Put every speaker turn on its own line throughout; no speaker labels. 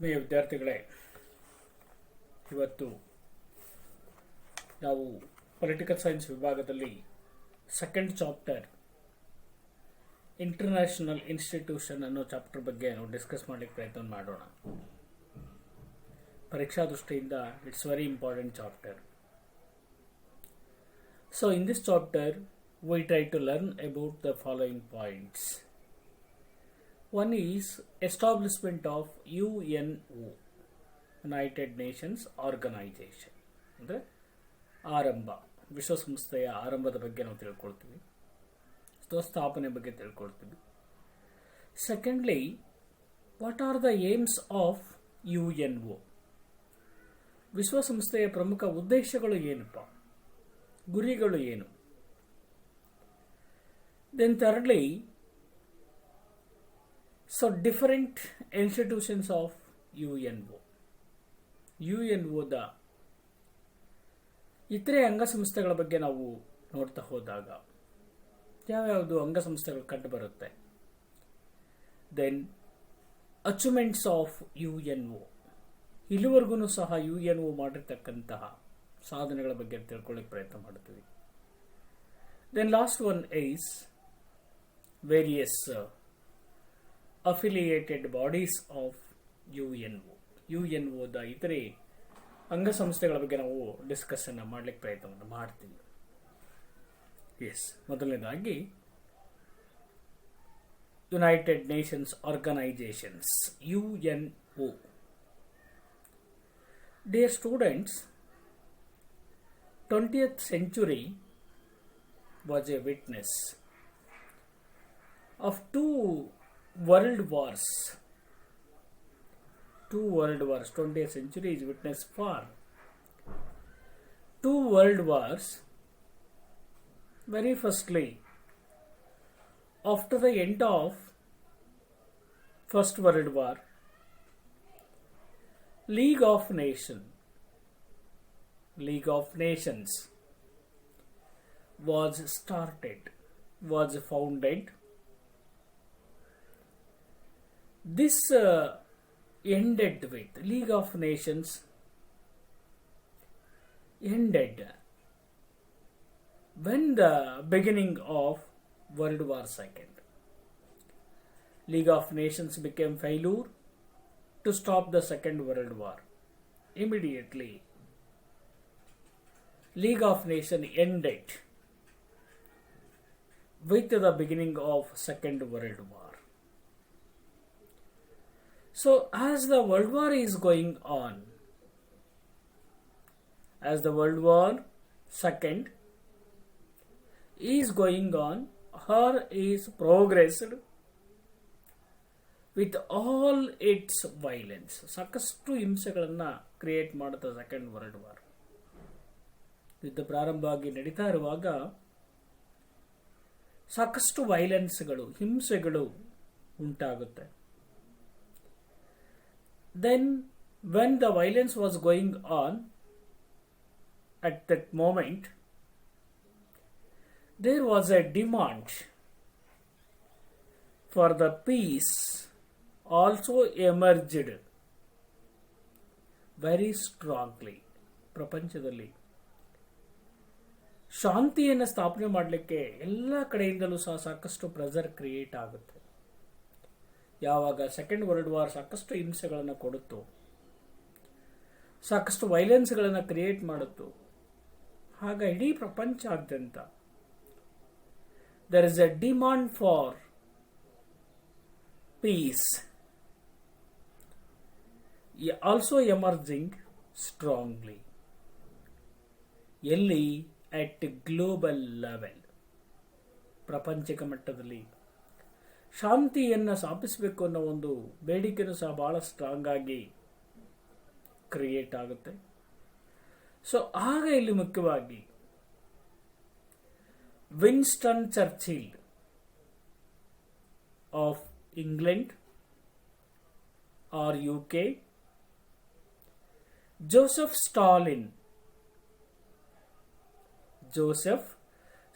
ವಿದ್ಯಾರ್ಥಿಗಳೇ, ಇವತ್ತು ನಾವು ಪೊಲಿಟಿಕಲ್ ಸೈನ್ಸ್ ವಿಭಾಗದಲ್ಲಿ ಸೆಕೆಂಡ್ ಚಾಪ್ಟರ್ ಇಂಟರ್ನ್ಯಾಷನಲ್ ಇನ್ಸ್ಟಿಟ್ಯೂಷನ್ ಅನ್ನೋ ಚಾಪ್ಟರ್ ಬಗ್ಗೆ ನಾವು ಡಿಸ್ಕಸ್ ಮಾಡಲಿಕ್ಕೆ ಪ್ರಯತ್ನ ಮಾಡೋಣ. ಪರೀಕ್ಷಾ ದೃಷ್ಟಿಯಿಂದ it's very important chapter. So in this chapter we try to learn about the following points. One is establishment of UNO, United Nations Organization. ಅಂದರೆ ಆರಂಭ, ವಿಶ್ವಸಂಸ್ಥೆಯ ಆರಂಭದ ಬಗ್ಗೆ ನಾವು ತಿಳ್ಕೊಳ್ತೀವಿ, ಸ್ಥಾಪನೆ ಬಗ್ಗೆ ತಿಳ್ಕೊಳ್ತೀವಿ. Secondly, what are the aims of UNO? ವಿಶ್ವಸಂಸ್ಥೆಯ ಪ್ರಮುಖ ಉದ್ದೇಶಗಳು ಏನಪ್ಪ, ಗುರಿಗಳು ಏನು? Then thirdly, so different institutions of UNO. UNOದ ಇತರೆ ಅಂಗಸಂಸ್ಥೆಗಳ ಬಗ್ಗೆ ನಾವು ನೋಡ್ತಾ ಹೋದಾಗ ಯಾವ್ಯಾವುದು ಅಂಗಸಂಸ್ಥೆಗಳು ಕಂಡು ಬರುತ್ತೆ. ದೆನ್ ಅಚೀವ್ಮೆಂಟ್ಸ್ ಆಫ್ UNO, ಇಲ್ಲಿವರೆಗೂ ಸಹ UNO ಮಾಡಿರ್ತಕ್ಕಂತಹ ಸಾಧನೆಗಳ ಬಗ್ಗೆ ತಿಳ್ಕೊಳ್ಳಿಕ್ಕೆ ಪ್ರಯತ್ನ ಮಾಡ್ತೀವಿ. Then last one is various affiliated bodies of UNO. UNOದ ಇತರೆ ಅಂಗಸಂಸ್ಥೆಗಳ ಬಗ್ಗೆ ನಾವು ಡಿಸ್ಕಷನ್ ಮಾಡಲಿಕ್ಕೆ ಪ್ರಯತ್ನವನ್ನು ಮಾಡ್ತೀವಿ. ಮೊದಲನೇದಾಗಿ united nations organisations, UNO. Dear students, 20th century was a witness of two world wars. 20th century is witness for two world wars. Very firstly, after the end of First World War, League of Nations was founded. This ended with League of Nations ended when the beginning of World War II. League of Nations became failure to stop the Second World War. Immediately, League of Nations ended with the beginning of Second World War. So as the World War is going on, as the World War II is going on, or is progressed with all its violence, ಸಾಕಷ್ಟು ಹಿಂಸೆಗಳನ್ನು create ಮಾಡುತ್ತೆ second world war. ಯುದ್ಧ ಪ್ರಾರಂಭವಾಗಿ ನಡೀತಾ ಇರುವಾಗ ಸಾಕಷ್ಟು ವೈಲೆನ್ಸ್ಗಳು, ಹಿಂಸೆಗಳು ಉಂಟಾಗುತ್ತೆ. Then when the violence was going on, at that moment there was a demand for the peace also emerged very strongly. ಪ್ರಪಂಚದಲ್ಲಿ ಶಾಂತಿಯನ್ನು ಸ್ಥಾಪನೆ ಮಾಡಲಿಕ್ಕೆ ಎಲ್ಲ ಕಡೆಯಿಂದಲೂ ಸಹ ಸಾಕಷ್ಟು ಪ್ರೆಷರ್ ಕ್ರಿಯೇಟ್ ಆಗುತ್ತೆ. ಯಾವಾಗ ಸೆಕೆಂಡ್ ವರ್ಲ್ಡ್ ವಾರ್ ಸಾಕಷ್ಟು ಹಿಂಸೆಗಳನ್ನು ಕೊಡುತ್ತೋ, ಸಾಕಷ್ಟು ವೈಲೆನ್ಸ್ಗಳನ್ನು ಕ್ರಿಯೇಟ್ ಮಾಡುತ್ತೋ, ಆಗ ಇಡೀ ಪ್ರಪಂಚಾದ್ಯಂತ there is a demand for peace also emerging strongly. ಎಲ್ಲಿ? at global level, ಪ್ರಪಂಚಿಕ ಮಟ್ಟದಲ್ಲಿ ಶಾಂತಿಯನ್ನು ಸ್ಥಾಪಿಸಬೇಕು ಅನ್ನೋ ಒಂದು ಬೇಡಿಕೆನೂ ಸಹ ಬಹಳ ಸ್ಟ್ರಾಂಗ್ ಆಗಿ ಕ್ರಿಯೇಟ್ ಆಗುತ್ತೆ. ಸೊ ಆಗ ಇಲ್ಲಿ ಮುಖ್ಯವಾಗಿ Winston Churchill of England or UK, Joseph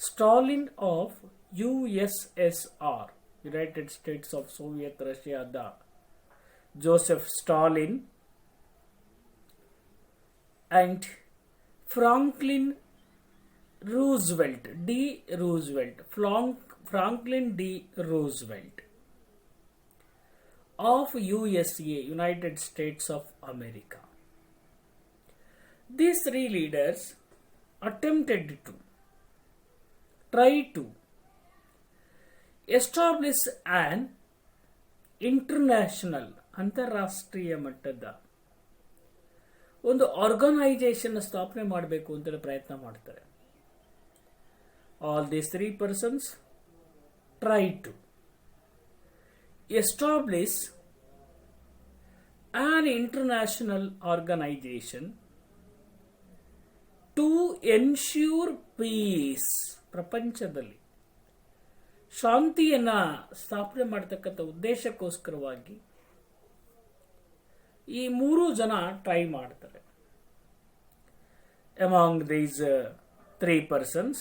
Stalin of USSR, United States of Soviet ರಷ್ಯಾದ Joseph Stalin, and Franklin Roosevelt, D. Roosevelt, Franklin D. Roosevelt of USA, United States of America. These three leaders attempted to try to establish an international ಅಂತಾರಾಷ್ಟ್ರೀಯ ಮಟ್ಟದ ಒಂದು organisation ಸ್ಥಾಪನೆ ಮಾಡಬೇಕು ಅಂತೇಳಿ ಪ್ರಯತ್ನ ಮಾಡ್ತಾರೆ. All these three persons try to establish an international organisation to ensure peace, ಪ್ರಪಂಚದಲ್ಲಿ ಶಾಂತಿಯನ್ನ ಸ್ಥಾಪನೆ ಮಾಡತಕ್ಕಂಥ ಉದ್ದೇಶಕ್ಕೋಸ್ಕರವಾಗಿ ಈ ಮೂರು ಜನ ಟ್ರೈ ಮಾಡ್ತಾರೆ. Among these three persons,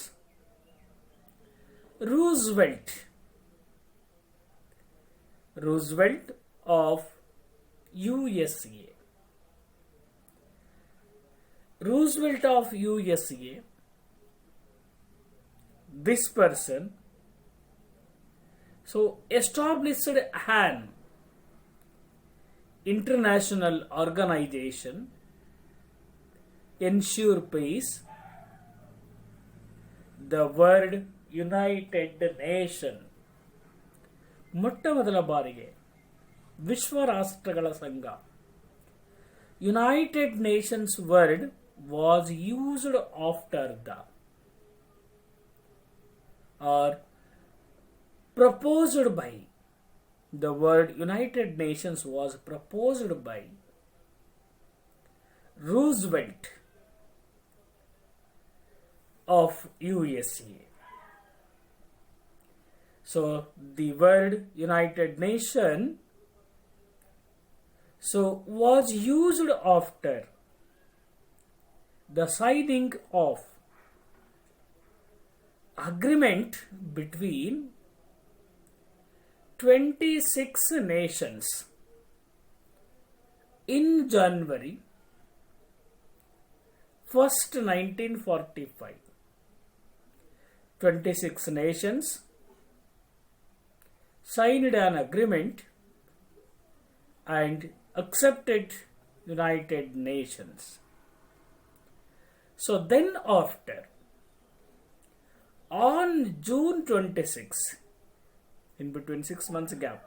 Roosevelt of USA. Roosevelt of USA, this person established an international organization, ensure peace, the word United Nation. ಮೊಟ್ಟ ಮೊದಲ ಬಾರಿಗೆ ವಿಶ್ವ ರಾಷ್ಟ್ರಗಳ ಸಂಘ, United Nations word was used after the or proposed by, the word United Nations was proposed by Roosevelt of USA. So the word United Nation was used after the signing of agreement between 26 nations in January 1st, 1945. 26 nations signed an agreement and accepted United Nations. So then after, on June 26, in between 6 months gap,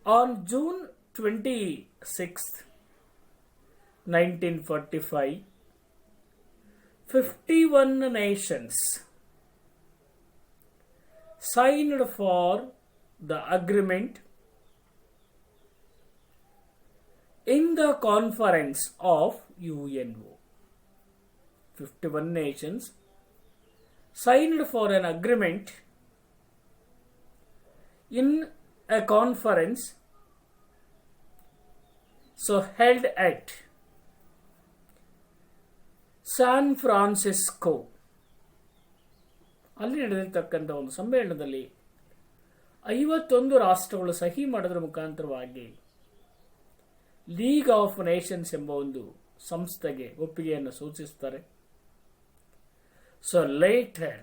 on June 26th, 1945, 51 nations signed for the agreement in the conference of UNO. 51 nations signed for an agreement in a conference held at San Francisco. ಅಲ್ಲಿ ನಡೆದಿರ್ತಕ್ಕಂಥ ಒಂದು ಸಮ್ಮೇಳನದಲ್ಲಿ 51 ರಾಷ್ಟ್ರಗಳು ಸಹಿ ಮಾಡೋದ್ರ ಮುಖಾಂತರವಾಗಿ league of Nations ಎಂಬ ಒಂದು ಸಂಸ್ಥೆಗೆ ಒಪ್ಪಿಗೆಯನ್ನು ಸೂಚಿಸುತ್ತಾರೆ. So later,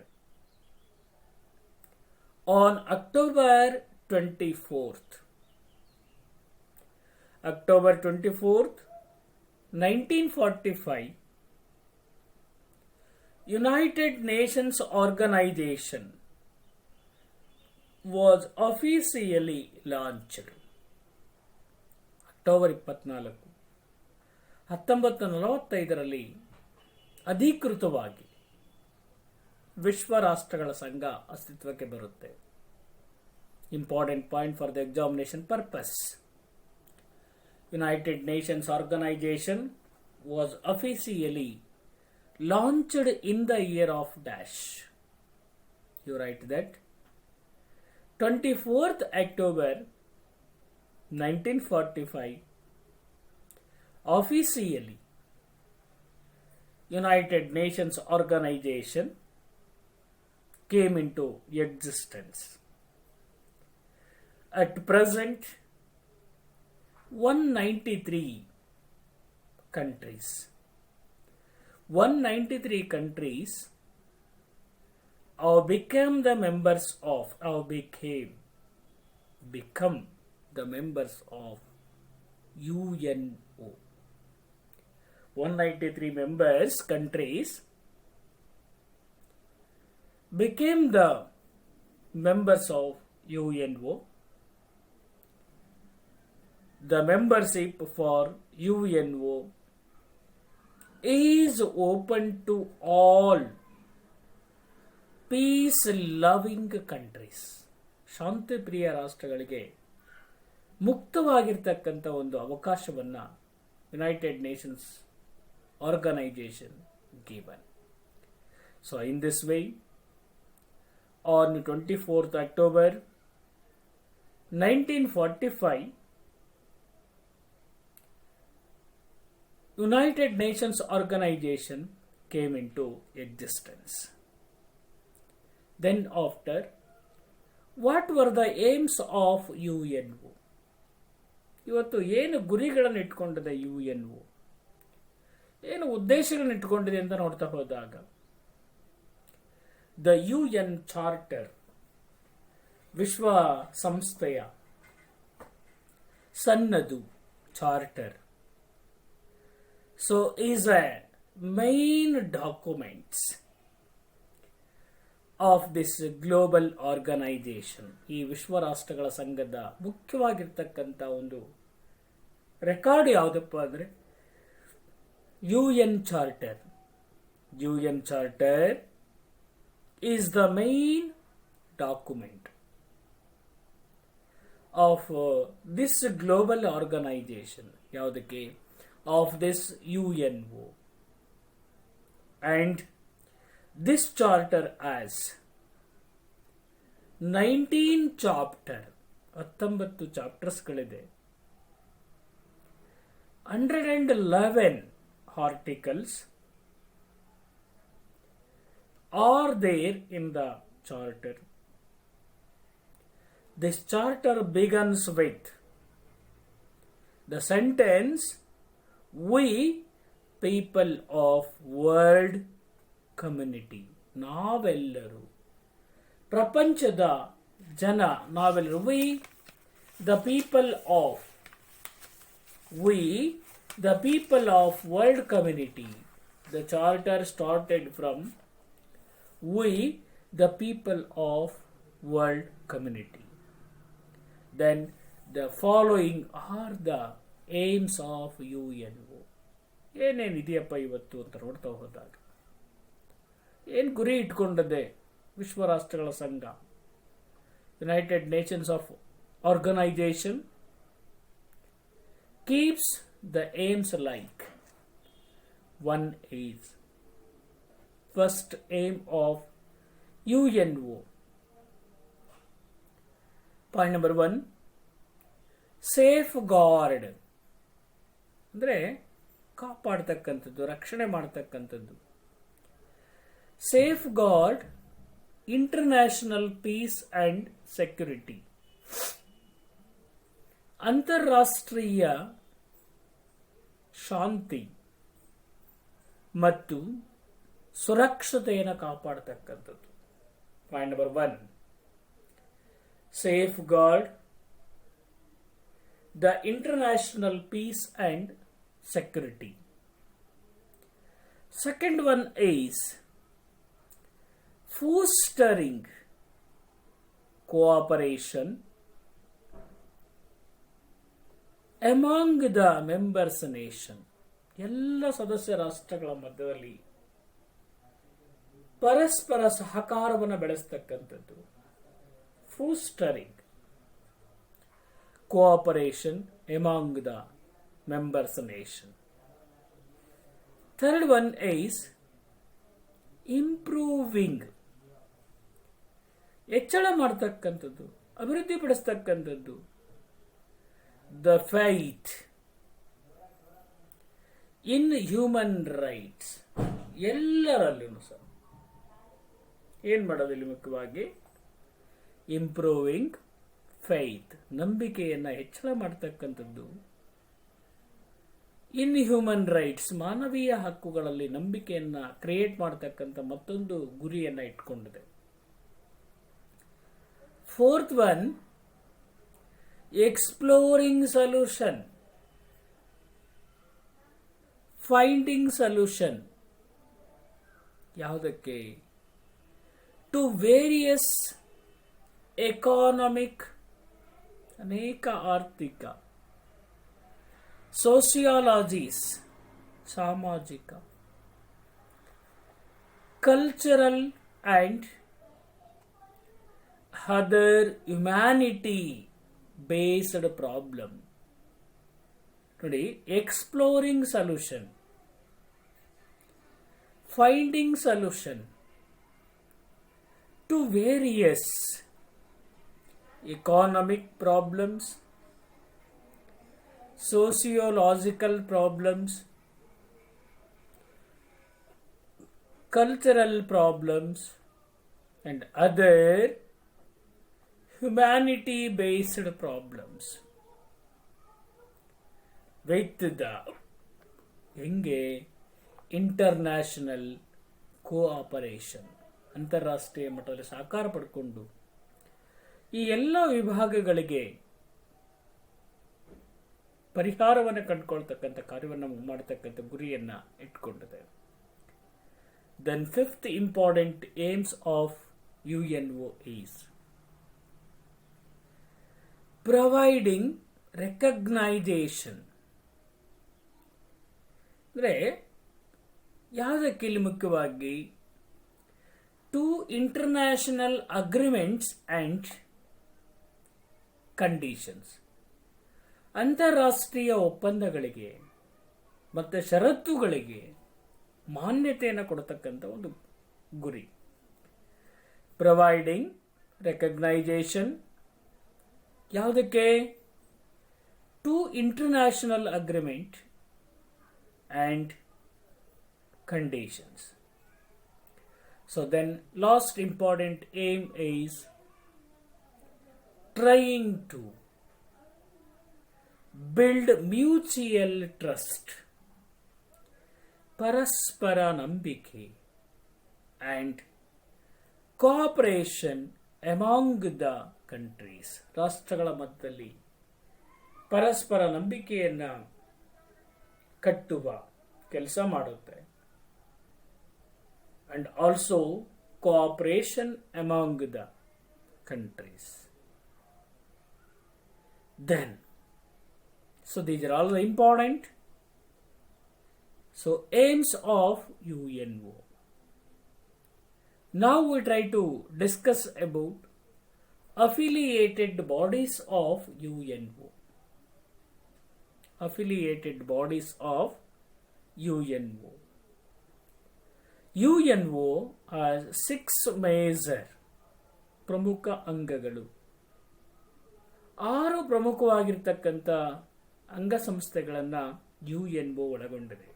on October 24th, 1945, United Nations Organization was officially launched. October 24, 1945ರಲ್ಲಿ ಅಧಿಕೃತವಾಗಿ ವಿಶ್ವ ರಾಷ್ಟ್ರಗಳ ಸಂಘ ಅಸ್ತಿತ್ವಕ್ಕೆ ಬರುತ್ತೆ. Important point for the examination purpose. United Nations Organization was officially launched in the year of dash. You write that 24th October 1945, officially United Nations Organization came into existence. At present, 193 countries. 193 countries become the members of UNO. 193 countries became the members of UNO. The membership for UNO is open to all peace loving countries. ಶಾಂತಿಪ್ರಿಯ ರಾಷ್ಟ್ರಗಳಿಗೆ ಮುಕ್ತವಾಗಿರ್ತಕ್ಕಂಥ ಒಂದು ಅವಕಾಶವನ್ನು United Nations Organisation given. So in this way, on 24th October 1945, United Nations Organization came into existence. Then after, what were the aims of UNO? ಇವತ್ತು ಏನು ಗುರಿಗಳನ್ನು ಇಟ್ಕೊಂಡಿದೆ UNO, ಏನು ಉದ್ದೇಶಗಳನ್ನು ಇಟ್ಕೊಂಡಿದೆ ಅಂತ ನೋಡ್ತಾ ಹೋದಾಗ, ದ UN ಚಾರ್ಟರ್, ವಿಶ್ವ ಸಂಸ್ಥೆಯ ಸನ್ನದು charter, so is a main documents of this global organization. ಈ ವಿಶ್ವ ರಾಷ್ಟ್ರಗಳ ಸಂಘದ ಮುಖ್ಯವಾಗಿರ್ತಕ್ಕಂಥ ಒಂದು ರೆಕಾರ್ಡ್ ಯಾವುದಪ್ಪ ಅಂದರೆ UN charter. UN charter is the main document of this global organization. ಯಾವುದಕ್ಕೆ? Of this UNO. And this charter has 19 chapter, 19 ಚಾಪ್ಟರ್ಸ್ಗಳಿದೆ, 111 articles are there in the charter. This charter begins with the sentence, we people of world community. ನಾವೆಲ್ಲರೂ ಪ್ರಪಂಚದ ಜನ, ನಾವೆಲ್ಲರೂ, we the people of world community. The charter started from we the people of world community. Then the following are the aims of UNO. ಏನೇನಿದೆಯಪ್ಪ ಇವತ್ತು ಅಂತ ನೋಡ್ತಾ ಹೋದಾಗ, ಏನು ಗುರಿ ಇಟ್ಕೊಂಡಿದೆ ವಿಶ್ವ ರಾಷ್ಟ್ರಗಳ ಸಂಘ, United Nations of organisation keeps the aims like, one is first aim of UNO. Point number 1, safeguard ಅಂದರೆ ಕಾಪಾಡ್ತಕ್ಕಂಥದ್ದು, ರಕ್ಷಣೆ ಮಾಡ್ತಕ್ಕಂಥದ್ದು. Safeguard international peace and security, ಅಂತಾರಾಷ್ಟ್ರೀಯ ಶಾಂತಿ ಮತ್ತು ಸುರಕ್ಷತೆಯನ್ನು ಕಾಪಾಡ್ತಕ್ಕಂಥದ್ದು. Point number 1, safeguard the international peace and security. Second one is fostering cooperation among the members nation. ಎಲ್ಲ ಸದಸ್ಯ ರಾಷ್ಟ್ರಗಳ ಮಧ್ಯದಲ್ಲಿ ಪರಸ್ಪರ ಸಹಕಾರವನ್ನು ಬೆಳೆಸ್ತಕ್ಕಂಥದ್ದು. ಫೋಸ್ಟರಿಂಗ್ cooperation among the members nation. Third one is improving, ಹೆಚ್ಚಳ ಮಾಡ್ತಕ್ಕಂಥದ್ದು, ಅಭಿವೃದ್ಧಿ ಪಡಿಸ್ತಕ್ಕಂಥದ್ದು. The fight in human rights, ಎಲ್ಲರಲ್ಲೂ ಸಹ ಏನು ಮಾಡೋದು ಇಲ್ಲಿ ಮುಖ್ಯವಾಗಿ ಇಂಪ್ರೂವಿಂಗ್ ಫೈತ್, ನಂಬಿಕೆಯನ್ನು ಹೆಚ್ಚಳ ಮಾಡ್ತಕ್ಕಂಥದ್ದು ಇನ್ ಹ್ಯೂಮನ್ ರೈಟ್ಸ್, ಮಾನವೀಯ ಹಕ್ಕುಗಳಲ್ಲಿ ನಂಬಿಕೆಯನ್ನು ಕ್ರಿಯೇಟ್ ಮಾಡತಕ್ಕಂಥ ಮತ್ತೊಂದು ಗುರಿಯನ್ನು ಇಟ್ಕೊಂಡಿದೆ. Fourth one, exploring solution, finding solution. ಯಾವುದಕ್ಕೆ? ಟು ವೇರಿಯಸ್ ಎಕಾನಮಿಕ್, ಅನೇಕ ಆರ್ಥಿಕ, ಸೋಸಿಯಾಲಜೀಸ್, ಸಾಮಾಜಿಕ, cultural and other humanity based problem. ನೋಡಿ, exploring solution, finding solution to various economic problems, sociological problems, cultural problems, and other humanity-based problems with the ಹೆಂಗೆ international cooperation, ಅಂತಾರಾಷ್ಟ್ರೀಯ ಮಟ್ಟದಲ್ಲಿ ಸಹಕಾರ ಪಡ್ಕೊಂಡು ಈ ಎಲ್ಲ ವಿಭಾಗಗಳಿಗೆ ಪರಿಹಾರವನ್ನು ಕಂಡುಕೊಳ್ತಕ್ಕಂಥ ಕಾರ್ಯವನ್ನು ಮಾಡತಕ್ಕಂಥ ಗುರಿಯನ್ನು ಇಟ್ಕೊಂಡಿದೆ. Then fifth important aims of UNO is providing recognition. ಅಂದರೆ ಯಾವುದಕ್ಕೆ ಇಲ್ಲಿ ಮುಖ್ಯವಾಗಿ to international agreements and conditions, ಅಂತಾರಾಷ್ಟ್ರೀಯ ಒಪ್ಪಂದಗಳಿಗೆ ಮತ್ತು ಷರತ್ತುಗಳಿಗೆ ಮಾನ್ಯತೆಯನ್ನು ಕೊಡತಕ್ಕಂಥ ಒಂದು ಗುರಿ. ಪ್ರೊವೈಡಿಂಗ್ ರೆಕಗ್ನೈಜೇಷನ್ ಯಾವುದಕ್ಕೆ? To international agreement and conditions. So then last important aim is trying to build mutual trust, ಪರಸ್ಪರ ನಂಬಿಕೆ and cooperation among the countries, ರಾಷ್ಟ್ರಗಳ ಮಧ್ಯದಲ್ಲಿ ಪರಸ್ಪರ ನಂಬಿಕೆಯನ್ನು ಕಟ್ಟುವ ಕೆಲಸ ಮಾಡುತ್ತೆ. And also cooperation among the countries. Then, so these are all the important. So aims of UNO. Now we try to discuss about affiliated bodies of UNO. Affiliated bodies of UNO. UNO has 6 major ಪ್ರಮುಖ ಅಂಗಗಳು. 6 ಪ್ರಮುಖವಾಗಿರ್ತಕ್ಕಂಥ ಅಂಗಸಂಸ್ಥೆಗಳನ್ನು UNO ಒಳಗೊಂಡಿದೆ.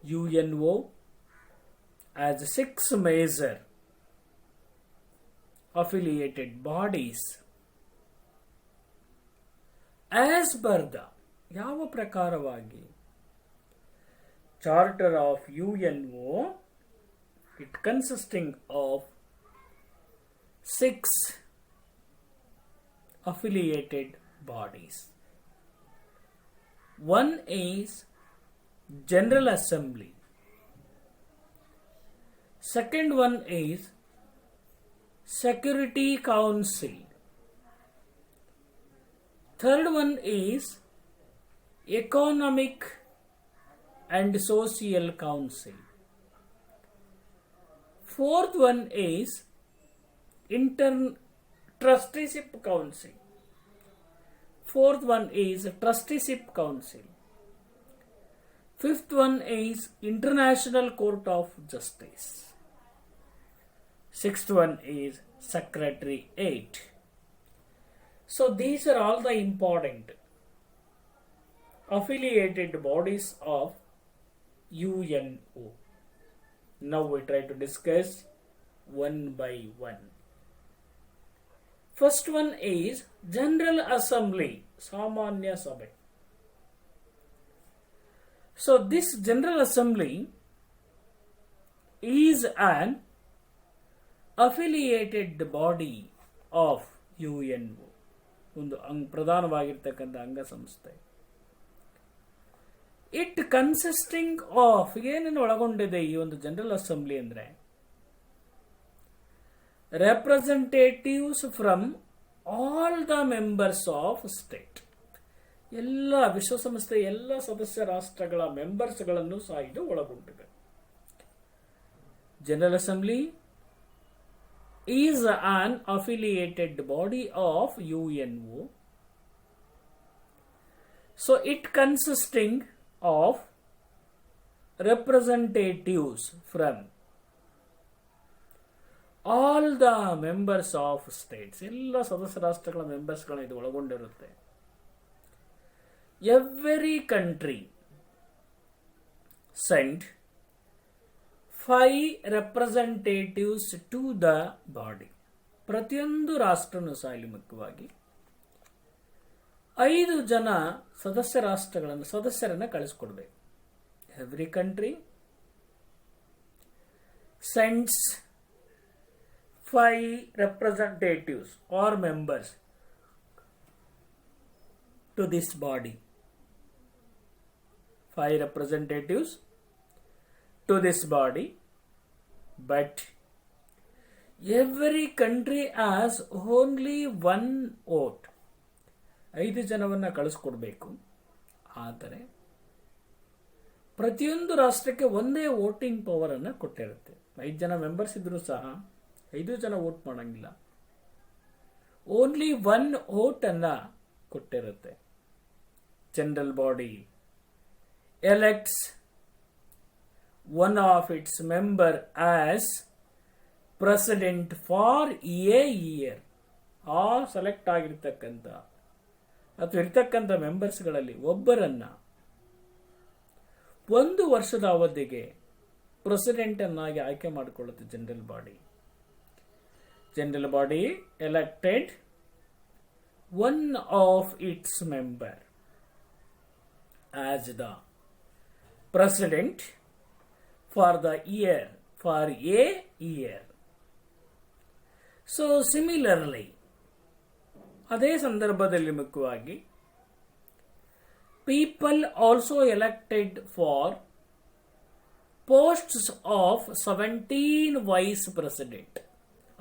UNO has 6 major affiliated bodies as per the, ಯಾವ ಪ್ರಕಾರವಾಗಿ, Charter of UNO, it consisting of 6 affiliated bodies. One is General Assembly. Second one is Security Council. Third one is Economic and Social Council. Fourth one is Trusteeship Council. Fourth one is Trusteeship Council. Fifth one is International Court of Justice. Sixth one is Secretariat. So these are all the important affiliated bodies of UNO. Now we try to discuss one by one. First one is General Assembly, Samanya Sabha. So this General Assembly is an affiliated body of UNO, ಒಂದು ಪ್ರಧಾನವಾಗಿರ್ತಕ್ಕಂಥ ಅಂಗಸಂಸ್ಥೆ. It consisting of, ಏನನ್ನು ಒಳಗೊಂಡಿದೆ ಈ ಒಂದು general assembly ಅಂದರೆ, representatives from all the members of state, ಎಲ್ಲ ವಿಶ್ವಸಂಸ್ಥೆ ಎಲ್ಲ ಸದಸ್ಯ ರಾಷ್ಟ್ರಗಳ ಮೆಂಬರ್ಸ್ಗಳನ್ನು ಸಹ ಇದು ಒಳಗೊಂಡಿದೆ. General assembly is an affiliated body of UNO. So it consisting of representatives from all the members of states, ಎಲ್ಲ ಸದಸ್ಯ ರಾಷ್ಟ್ರಗಳ ಮೆಂಬರ್ಸ್ಗಳನ್ನ ಇದು ಒಳಗೊಂಡಿರುತ್ತೆ. Every country sent 5 representatives to the body. ಪ್ರತಿಯೊಂದು ರಾಷ್ಟ್ರನು ಸಹ ಇಲ್ಲಿ ಮುಖ್ಯವಾಗಿ 5 ಜನ ಸದಸ್ಯರನ್ನು ಕಳಿಸ್ಕೊಡ್ಬೇಕು. Every country sends 5 representatives or members to this body. 5 representatives to this body, but every country has only 1 vote. 5 ಜನವನ್ನ ಕಳಿಸ್ಕೊಡ್ಬೇಕು. ಆದರೆ ಪ್ರತಿಯೊಂದು ರಾಷ್ಟ್ರಕ್ಕೆ ಒಂದೇ ವೋಟಿಂಗ್ ಪವರ್ ಅನ್ನು ಕೊಟ್ಟಿರುತ್ತೆ. 5 ಜನ ಮೆಂಬರ್ಸ್ ಇದ್ರೂ ಸಹ 5 ಜನ ವೋಟ್ ಮಾಡಂಗಿಲ್ಲ. ಓನ್ಲಿ 1 ವೋಟ್ ಅನ್ನ ಕೊಟ್ಟಿರುತ್ತೆ. General body elects one of its member as president for a year. ಆ ಸೆಲೆಕ್ಟ್ ಆಗಿರ್ತಕ್ಕಂಥ ಅಥವಾ ಇರ್ತಕ್ಕಂಥ ಮೆಂಬರ್ಸ್ಗಳಲ್ಲಿ ಒಬ್ಬರನ್ನ 1 ವರ್ಷದ ಅವಧಿಗೆ ಪ್ರೆಸಿಡೆಂಟ್ ಅನ್ನಾಗಿ ಆಯ್ಕೆ ಮಾಡಿಕೊಳ್ಳುತ್ತೆ general body. General body elected one of its member as the president for a year. So similarly, ಅದೇ ಸಂದರ್ಭದಲ್ಲಿ ಮುಖ್ಯವಾಗಿ people also elected for posts of 17 vice president.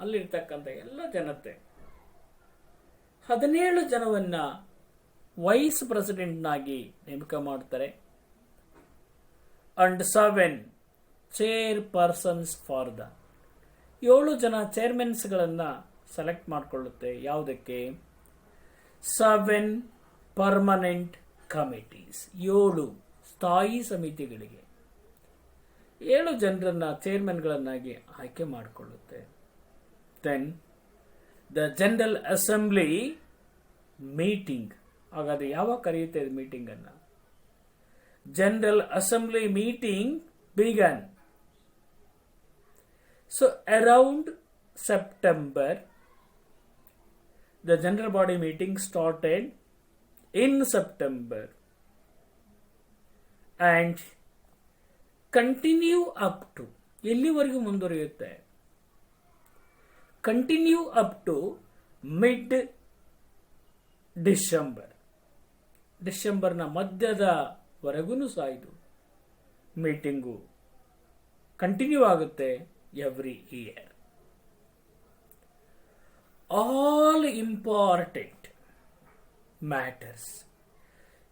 ಅಲ್ಲಿರ್ತಕ್ಕಂಥ ಎಲ್ಲ ಜನತೆ 17 ಜನವನ್ನ ವೈಸ್ ಪ್ರೆಸಿಡೆಂಟ್ನಾಗಿ ನೇಮಕ ಮಾಡ್ತಾರೆ. And 7 chair persons for the 7 ಜನ ಚೇರ್ಮನ್ಸ್ಗಳನ್ನು select ಮಾಡಿಕೊಳ್ಳುತ್ತೆ. ಯಾವುದಕ್ಕೆ? 7 ಪರ್ಮನೆಂಟ್ ಕಮಿಟೀಸ್, 7 ಸ್ಥಾಯಿ ಸಮಿತಿಗಳಿಗೆ 7 ಜನರನ್ನ ಚೇರ್ಮನ್ಗಳನ್ನಾಗಿ ಆಯ್ಕೆ ಮಾಡಿಕೊಳ್ಳುತ್ತೆ. Then the General Assembly meeting, ಹಾಗಾದ್ರೆ ಯಾವಾಗ ಕರೆಯುತ್ತೆ ಮೀಟಿಂಗ್ ಅನ್ನ? General Assembly meeting began. So around September, the general body meeting started in September and continue up to, ಎಲ್ಲಿವರೆಗೂ ಮುಂದುವರಿಯುತ್ತೆ? Continue up to mid December. ಡಿಸೆಂಬರ್ನ ಮಧ್ಯದವರೆಗೂ ಸಹ ಇದು ಮೀಟಿಂಗು ಕಂಟಿನ್ಯೂ ಆಗುತ್ತೆ every year. All important matters,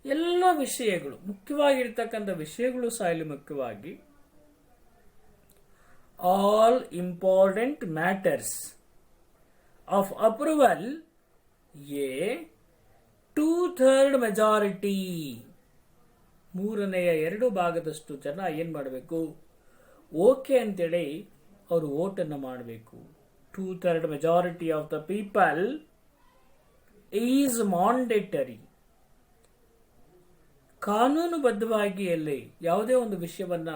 ಎಲ್ಲ ವಿಷಯಗಳು, ಮುಖ್ಯವಾಗಿರ್ತಕ್ಕಂಥ ವಿಷಯಗಳು ಸಹ ಇಲ್ಲಿ ಮುಖ್ಯವಾಗಿ all important matters of approval A 2/3 majority, 3/2 ಜನ ಏನು ಮಾಡಬೇಕು? ಓಕೆ ಅಂತೇಳಿ ಅವರು ವೋಟನ್ನು ಮಾಡಬೇಕು. 2/3 majority of the people is mandatory. ಕಾನೂನುಬದ್ಧವಾಗಿ ಅಲ್ಲಿ ಯಾವುದೇ ಒಂದು ವಿಷಯವನ್ನ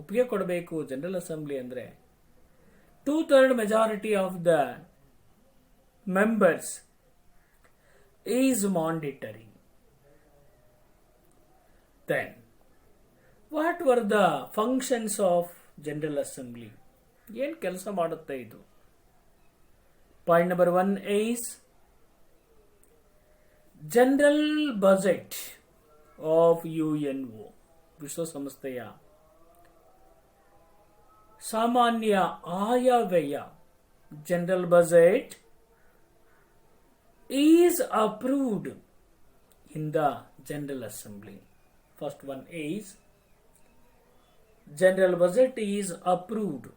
ಒಪ್ಪಿಗೆ ಕೊಡಬೇಕು ಜನರಲ್ ಅಸೆಂಬ್ಲಿ ಅಂದ್ರೆ 2/3 majority of the members is mandatory. Then were the functions of General Assembly? ಏನು ಕೆಲಸ ಮಾಡುತ್ತೆ ಇದು? Point number 1 is General Budget of UNO, ವಿಶ್ವಸಂಸ್ಥೆಯ ಸಾಮಾನ್ಯ ಆಯವ್ಯಯ. General Budget is approved in the General Assembly. First one is General Budget is approved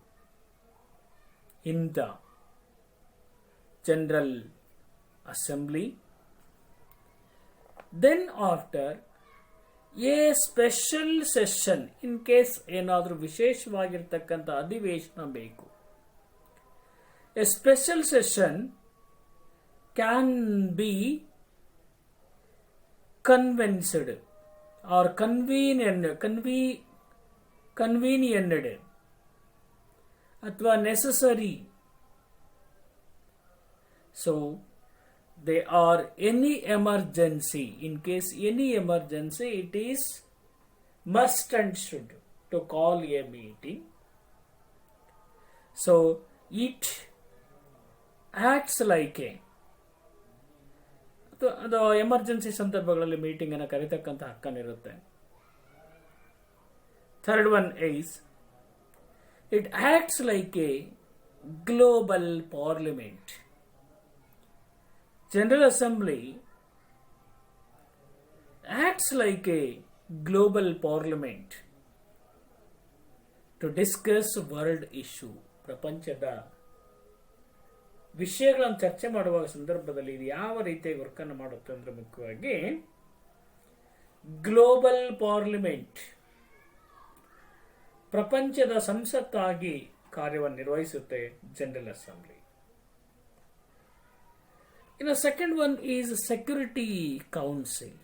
in the General Assembly. Then after a special session, in case ಏನಾದರೂ ವಿಶೇಷವಾಗಿರ್ತಕ್ಕಂಥ ಅಧಿವೇಶನ ಬೇಕು, a special session can be convened or convened ಅಥವಾ necessary. So they are any emergency. In case any emergency, it is must and should to call a meeting. So it acts like a ಅದು emergency ಸಂದರ್ಭಗಳಲ್ಲಿ meeting ಅನ್ನು ಕರೀತಕ್ಕಂಥ ಹಕ್ಕನಿರುತ್ತೆ. Third one is it acts like a global parliament. General Assembly acts like a global parliament to discuss world issue. ಪ್ರಪಂಚದ ವಿಷಯಗಳನ್ನು ಚರ್ಚೆ ಮಾಡುವ ಸಂದರ್ಭದಲ್ಲಿ ಇದು ಯಾವ ರೀತಿಯ ವರ್ಕ್ ಅನ್ನು ಮಾಡುತ್ತೆ ಅಂದ್ರೆ ಮುಖ್ಯವಾಗಿ ಗ್ಲೋಬಲ್ ಪಾರ್ಲಿಮೆಂಟ್ ಪ್ರಪಂಚದ ಸಂಸತ್ತಾಗಿ ಕಾರ್ಯವನ್ನು ನಿರ್ವಹಿಸುತ್ತೆ ಜನರಲ್ ಅಸೆಂಬ್ಲಿ. ಇನ್ನು second one is security council.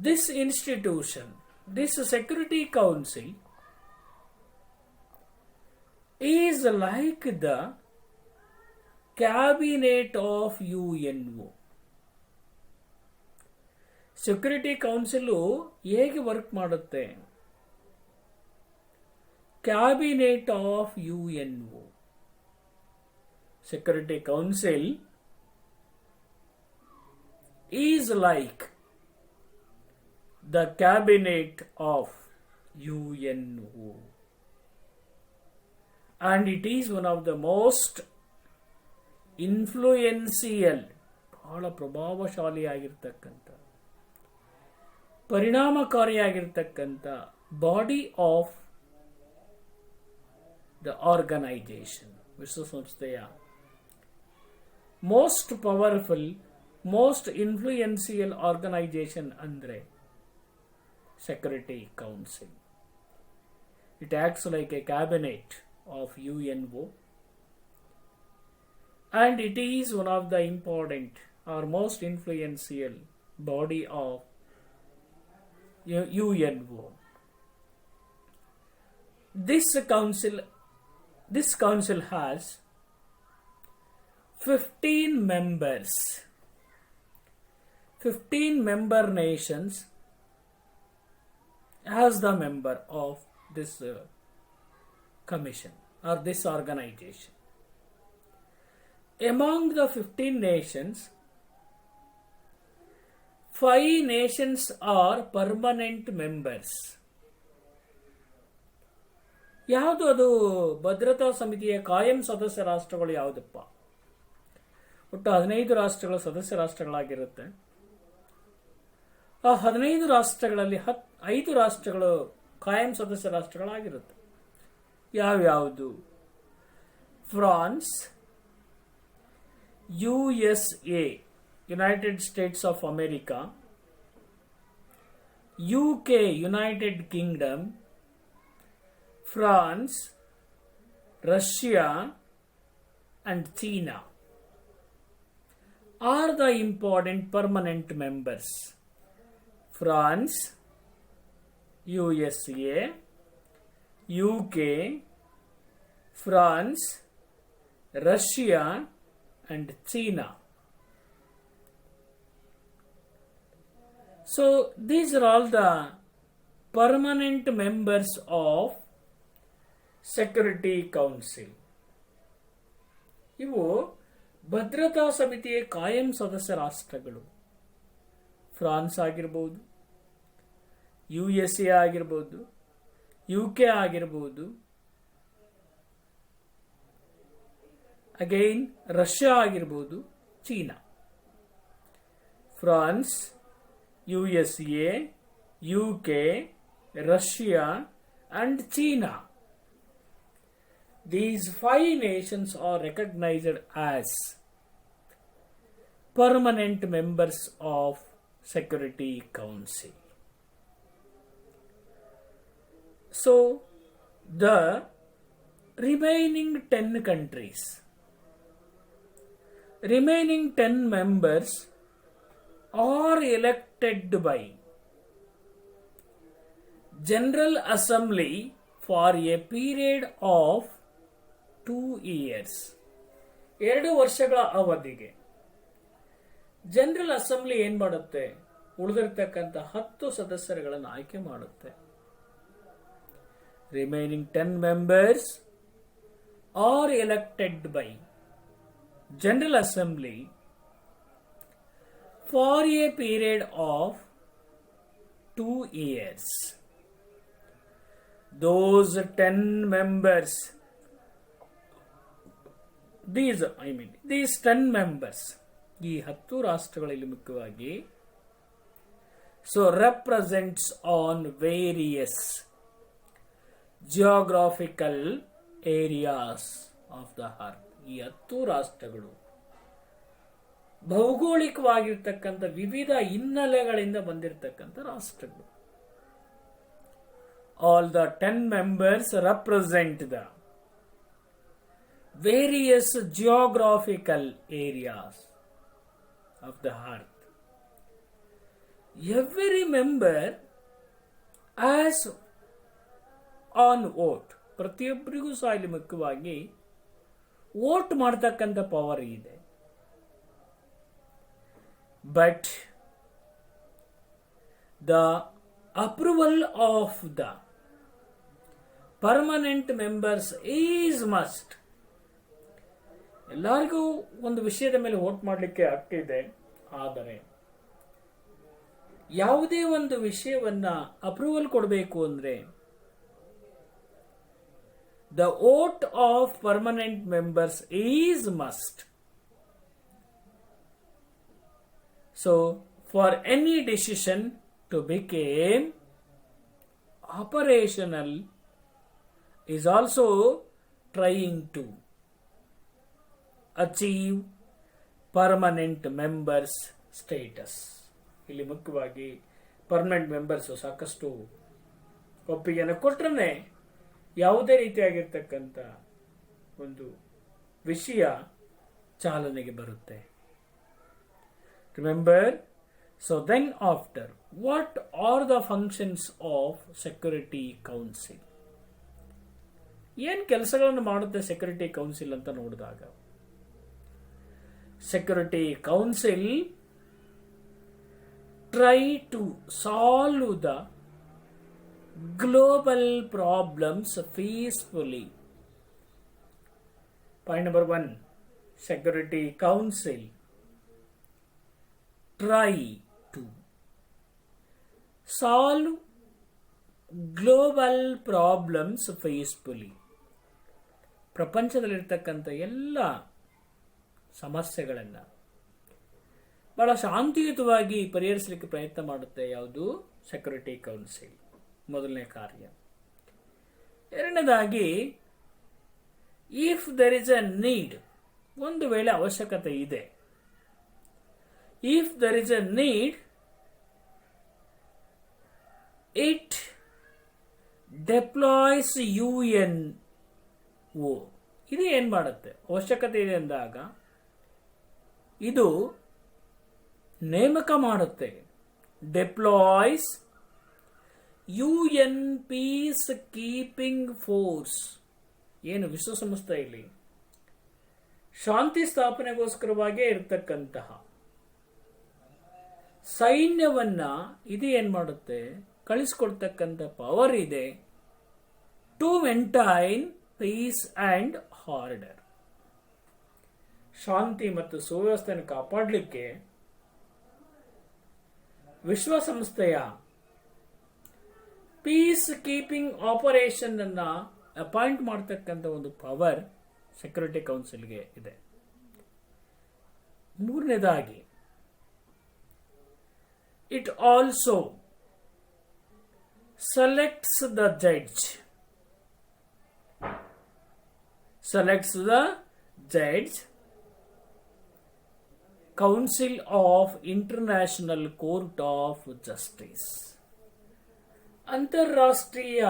This institution, this security council is like the cabinet of UNO. Security council ಹೇಗೆ ವರ್ಕ್ ಮಾಡುತ್ತೆ? Cabinet of UNO. Security council is like the cabinet of UNO. And it is one of the most influential, ಬಹಳ ಪ್ರಭಾವಶಾಲಿಯಾಗಿರ್ತಕ್ಕಂಥ, ಪರಿಣಾಮಕಾರಿಯಾಗಿರ್ತಕ್ಕಂಥ body of the organisation. ವಿಶ್ವಸಂಸ್ಥೆಯ most powerful, most influential organisation ಅಂದರೆ security council. It acts like a cabinet of UNO, and it is one of the important or most influential body of UNO. This council has 15 members, 15 member nations as the member of this commission or this organization. Among the 15 nations, 5 nations are permanent members. ಯಾವುದು ಅದು ಭದ್ರತಾ ಸಮಿತಿಯ ಕಾಯಂ ಸದಸ್ಯ ರಾಷ್ಟ್ರಗಳು ಯಾವುದಪ್ಪ? ಒಟ್ಟು 15 ರಾಷ್ಟ್ರಗಳು ಸದಸ್ಯ ರಾಷ್ಟ್ರಗಳಾಗಿರುತ್ತೆ. ಆ 15 ರಾಷ್ಟ್ರಗಳಲ್ಲಿ 5 ರಾಷ್ಟ್ರಗಳು ಕಾಯಂ ಸದಸ್ಯ ರಾಷ್ಟ್ರಗಳಾಗಿರುತ್ತೆ. ಯಾವ್ಯಾವುದು? France, USA, United States of America, UK, United Kingdom, France, Russia and China are the important permanent members. France, USA, UK, France, Russia and China. So these are all the permanent members of Security Council. ಇವು ಭದ್ರತಾ ಸಮಿತಿಯ ಕಾಯಂ ಸದಸ್ಯ ರಾಷ್ಟ್ರಗಳು. France ಆಗಿರ್ಬೋದು, USA ಆಗಿರ್ಬೋದು, UK ಆಗಿರ್ಬೋದು, again Russia ಆಗಿರ್ಬೋದು, China. France, USA, UK, Russia and China. These 5 nations are recognized as permanent members of Security Council. So, the remaining 10 countries, remaining 10 members are elected by General Assembly for a period of 2 years. 2 ವರ್ಷಗಳ ಅವಧಿಗೆ general assembly ಏನ್ ಮಾಡುತ್ತೆ? ಉಳಿದಿರ್ತಕ್ಕಂಥ 10 ಸದಸ್ಯರುಗಳನ್ನು ಆಯ್ಕೆ ಮಾಡುತ್ತೆ. Remaining 10 members are elected by General Assembly for a period of 2 years. Those 10 members, these 10 members, ಈ 10 ರಾಷ್ಟ್ರಗಳಲ್ಲಿ ಮುಖ್ಯವಾಗಿ represents on various geographical areas of the earth. ಈ 10 ರಾಷ್ಟ್ರಗಳು ಭೌಗೋಳಿಕವಾಗಿರ್ತಕ್ಕಂಥ ವಿವಿಧ ಹಿನ್ನೆಲೆಗಳಿಂದ ಬಂದಿರತಕ್ಕಂಥ ರಾಷ್ಟ್ರಗಳು. All the 10 members represent the various geographical areas of the earth. Every member has on vote. ಪ್ರತಿಯೊಬ್ಬರಿಗೂ ಸಹ ಇಲ್ಲಿ ಮುಖ್ಯವಾಗಿ ವೋಟ್ ಮಾಡತಕ್ಕಂಥ ಪವರ್ ಇದೆ. But the approval of the permanent members is must. ಎಲ್ಲರಿಗೂ ಒಂದು ವಿಷಯದ ಮೇಲೆ ವೋಟ್ ಮಾಡಲಿಕ್ಕೆ ಹಕ್ಕಿದೆ. ಆದರೆ ಯಾವುದೇ ಒಂದು ವಿಷಯವನ್ನ ಅಪ್ರೂವಲ್ ಕೊಡಬೇಕು ಅಂದ್ರೆ the vote of permanent members is must. So for any decision to become operational is also trying to achieve permanent members status. ಇಲ್ಲಿ ಮುಖ್ಯವಾಗಿ ಪರ್ಮನೆಂಟ್ ಮೆಂಬರ್ಸ್ ಸಾಕಷ್ಟು ಒಪ್ಪಿಗೆಯನ್ನು ಕೊಟ್ಟರೆ ಯಾವುದೇ ರೀತಿಯಾಗಿರ್ತಕ್ಕಂಥ ಒಂದು ವಿಷಯ ಚಾಲನೆಗೆ ಬರುತ್ತೆ. Remember, so then after, what are the functions of Security Council? ಏನು ಕೆಲಸಗಳನ್ನು ಮಾಡುತ್ತೆ ಸೆಕ್ಯೂರಿಟಿ ಕೌನ್ಸಿಲ್ ಅಂತ ನೋಡಿದಾಗ, Security Council try to solve the global problems peacefully. Point number 1, Security Council try to solve global problems peacefully. ಪ್ರಪಂಚದಲ್ಲಿರ್ತಕ್ಕಂಥ ಎಲ್ಲ ಸಮಸ್ಯೆಗಳನ್ನು ಬಹಳ ಶಾಂತಿಯುತವಾಗಿ ಪರಿಹರಿಸಲಿಕ್ಕೆ ಪ್ರಯತ್ನ ಮಾಡುತ್ತೆ. ಯಾವುದು? Security Council. ಮೊದಲನೇ ಕಾರ್ಯ. ಎರಡನೇದಾಗಿ, if there is a need, ಒಂದು ವೇಳೆ ಅವಶ್ಯಕತೆ ಇದೆ, if there is a need, it deploys UNO. ಇದು ಏನ್ ಮಾಡುತ್ತೆ? ಅವಶ್ಯಕತೆ ಇದೆ ಅಂದಾಗ ಇದು ನೇಮಕ ಮಾಡುತ್ತೆ. ಡೆಪ್ಲಾಯ್ಸ್ UN ಪೀಸ್ ಕೀಪಿಂಗ್ ಫೋರ್ಸ್. ಏನು ವಿಶ್ವಸಂಸ್ಥೆ ಇಲ್ಲಿ ಶಾಂತಿ ಸ್ಥಾಪನೆಗೋಸ್ಕರವಾಗೇ ಇರತಕ್ಕಂತಹ ಸೈನ್ಯವನ್ನ ಇದು ಏನ್ ಮಾಡುತ್ತೆ, ಕಳಿಸ್ಕೊಡ್ತಕ್ಕಂಥ ಪವರ್ ಇದೆ to maintain peace and order. ಶಾಂತಿ ಮತ್ತು ಸುವ್ಯವಸ್ಥೆಯನ್ನು ಕಾಪಾಡಲಿಕ್ಕೆ ವಿಶ್ವಸಂಸ್ಥೆಯ ಪೀಸ್ ಕೀಪಿಂಗ್ ಆಪರೇಷನ್ ಅನ್ನ ಅಪಾಯಿಂಟ್ ಮಾಡತಕ್ಕಂಥ ಒಂದು ಪವರ್ ಸೆಕ್ಯೂರಿಟಿ ಕೌನ್ಸಿಲ್ಗೆ ಇದೆ. ಮೂರನೇದಾಗಿ, it also selects the judge. Council of International Court of Justice. ಅಂತಾರಾಷ್ಟ್ರೀಯ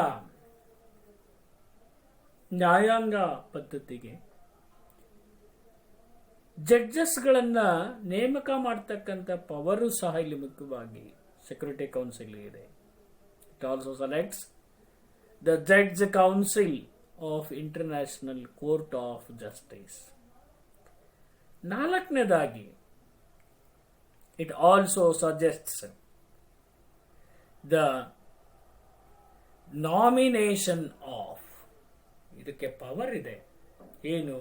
ನ್ಯಾಯಾಂಗ ಪದ್ಧತಿಗೆ ಜಡ್ಜಸ್ಗಳನ್ನ ನೇಮಕ ಮಾಡತಕ್ಕಂಥ ಪವರು ಸಹ ಇಲ್ಲಿ ಮುಖ್ಯವಾಗಿ ಸೆಕ್ಯೂರಿಟಿ ಕೌನ್ಸಿಲ್ ಇದೆ. It also selects the judge council of International court of Justice. ನಾಲ್ಕನೇದಾಗಿ, it also suggests the nomination of. ಇದಕ್ಕೆ ಪವರ್ ಇದೆ. ಏನು?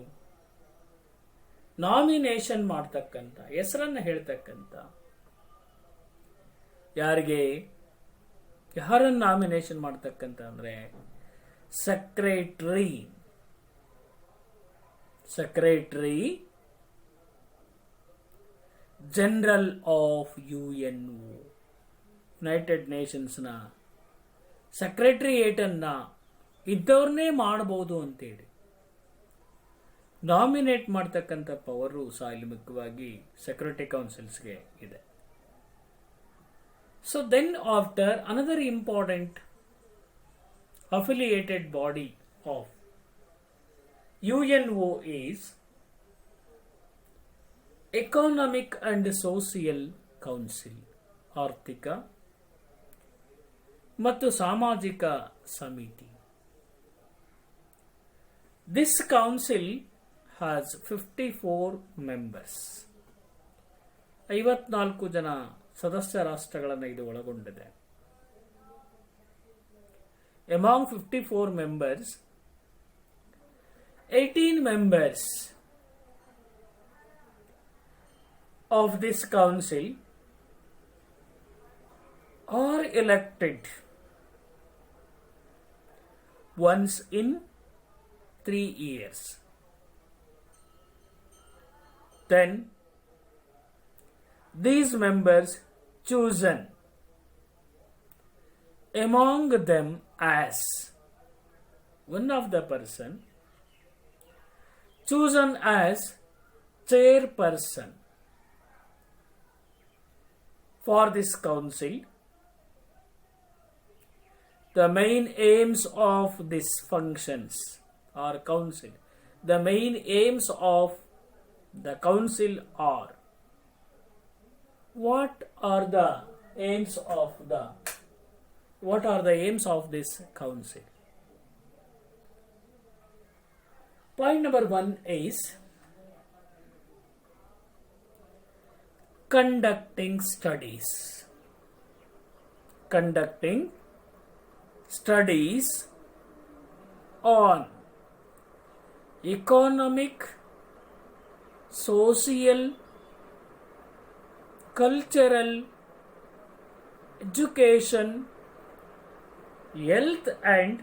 ನಾಮಿನೇಷನ್ ಮಾಡ್ತಕ್ಕಂಥ, ಹೆಸರನ್ನ ಹೇಳ್ತಕ್ಕಂಥ, ಯಾರನ್ನ ನಾಮಿನೇಷನ್ ಮಾಡ್ತಕ್ಕಂಥ ಅಂದ್ರೆ Secretary General of UNO, United ನೇಷನ್ಸ್ನ ಸೆಕ್ರೆಟರಿಯೇಟ್ ಅನ್ನ ಇದ್ದವ್ರನ್ನೇ ಮಾಡಬಹುದು ಅಂತೇಳಿ ನಾಮಿನೇಟ್ ಮಾಡ್ತಕ್ಕಂಥ ಪವರು ಸಹ ಇಲ್ಲಿ ಮುಖ್ಯವಾಗಿ ಸೆಕ್ಯೂರಿಟಿ ಕೌನ್ಸಿಲ್ಸ್ಗೆ ಇದೆ. So then after, another important affiliated body of UNO is Economic and Social Council, ಆರ್ಥಿಕ ಮತ್ತು ಸಾಮಾಜಿಕ ಸಮಿತಿ. This council has 54 members. 54 ಜನ ಸದಸ್ಯ ರಾಷ್ಟ್ರಗಳನ್ನು ಇದು ಒಳಗೊಂಡಿದೆ. Among 54 members, 18 members of this council are elected once in 3 years. Then these members chosen among them as one of the person chosen as chairperson for this council. The main aims of these functions or council, the main aims of the council are, what are the aims of this council? Point number 1 is conducting studies on economic, social, cultural, education, health and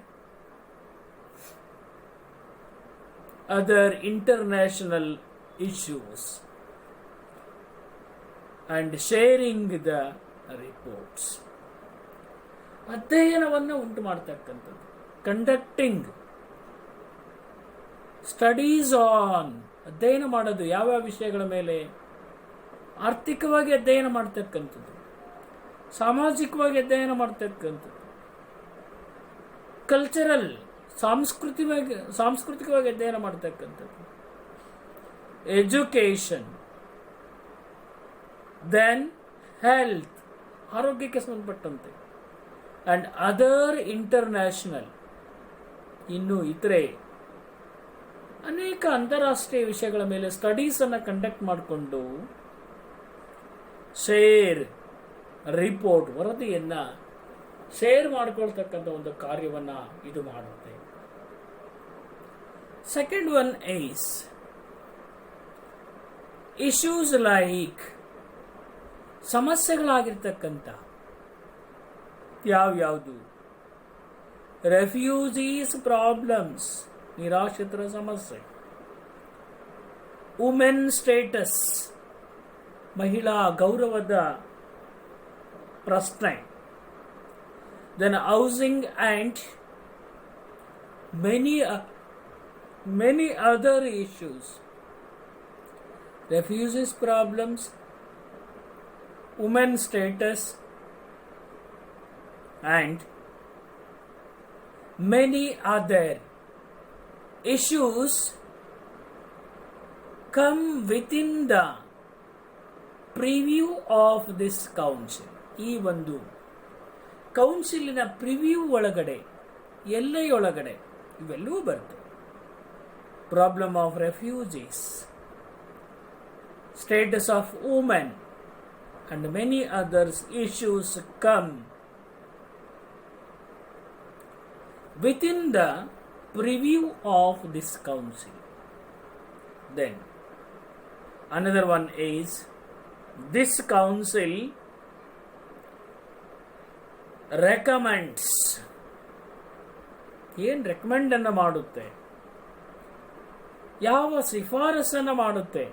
other international issues and sharing the reports. ಅಧ್ಯಯನವನ್ನು ಉಂಟು ಮಾಡತಕ್ಕಂಥದ್ದು. Conducting studies on, ಅಧ್ಯಯನ ಮಾಡೋದು ಯಾವ್ಯಾವ ವಿಷಯಗಳ ಮೇಲೆ? ಆರ್ಥಿಕವಾಗಿ ಅಧ್ಯಯನ ಮಾಡ್ತಕ್ಕಂಥದ್ದು, ಸಾಮಾಜಿಕವಾಗಿ ಅಧ್ಯಯನ ಮಾಡ್ತಕ್ಕಂಥದ್ದು, ಕಲ್ಚರಲ್ ಸಾಂಸ್ಕೃತಿಕವಾಗಿ ಅಧ್ಯಯನ ಮಾಡ್ತಕ್ಕಂಥದ್ದು, ಎಜುಕೇಶನ್, ದೆನ್ ಹೆಲ್ತ್, ಆರೋಗ್ಯಕ್ಕೆ ಸಂಬಂಧಪಟ್ಟಂತೆ, ಅಂಡ್ ಅದರ್ ಇಂಟರ್ನ್ಯಾಷನಲ್, ಇನ್ನು ಇತರೆ ಅನೇಕ ಅಂತಾರಾಷ್ಟ್ರೀಯ ವಿಷಯಗಳ ಮೇಲೆ ಸ್ಟಡೀಸ್ ಅನ್ನು ಕಂಡಕ್ಟ್ ಮಾಡಿಕೊಂಡು ಶೇರ್ ರಿಪೋರ್ಟ್ ವರದಿಯನ್ನು ಶೇರ್ ಮಾಡಿಕೊಳ್ತಕ್ಕಂಥ ಒಂದು ಕಾರ್ಯವನ್ನು ಇದು ಮಾಡುತ್ತೆ. Second one is issues like ಸಮಸ್ಯೆಗಳಾಗಿರ್ತಕ್ಕಂಥ ಯಾವ್ಯಾವುದು? ರೆಫ್ಯೂಜೀಸ್ ಪ್ರಾಬ್ಲಮ್ಸ್, ನಿರಾಶ್ರಿತರ ಸಮಸ್ಯೆ. ವುಮೆನ್ ಸ್ಟೇಟಸ್, ಮಹಿಳಾ ಗೌರವದ ಪ್ರಶ್ನೆ. Then housing and many other issues. Refugees problems, women status, and many other issues come within the preview of this council. ಈ ಒಂದು ಕೌನ್ಸಿಲಿನ ಪ್ರಿವ್ಯೂ ಒಳಗಡೆ, ಎಲ್ಲೆಯೊಳಗಡೆ ಇವೆಲ್ಲವೂ ಬರ್ತವೆ. Problem of refugees, status of women, and many others issues come within the preview of this council. Then another one is this council recommends. ಏನು recommend ಅನ್ನು ಮಾಡುತ್ತೆ? ಯಾವ ಶಿಫಾರಸನ್ನು ಮಾಡುತ್ತೆ?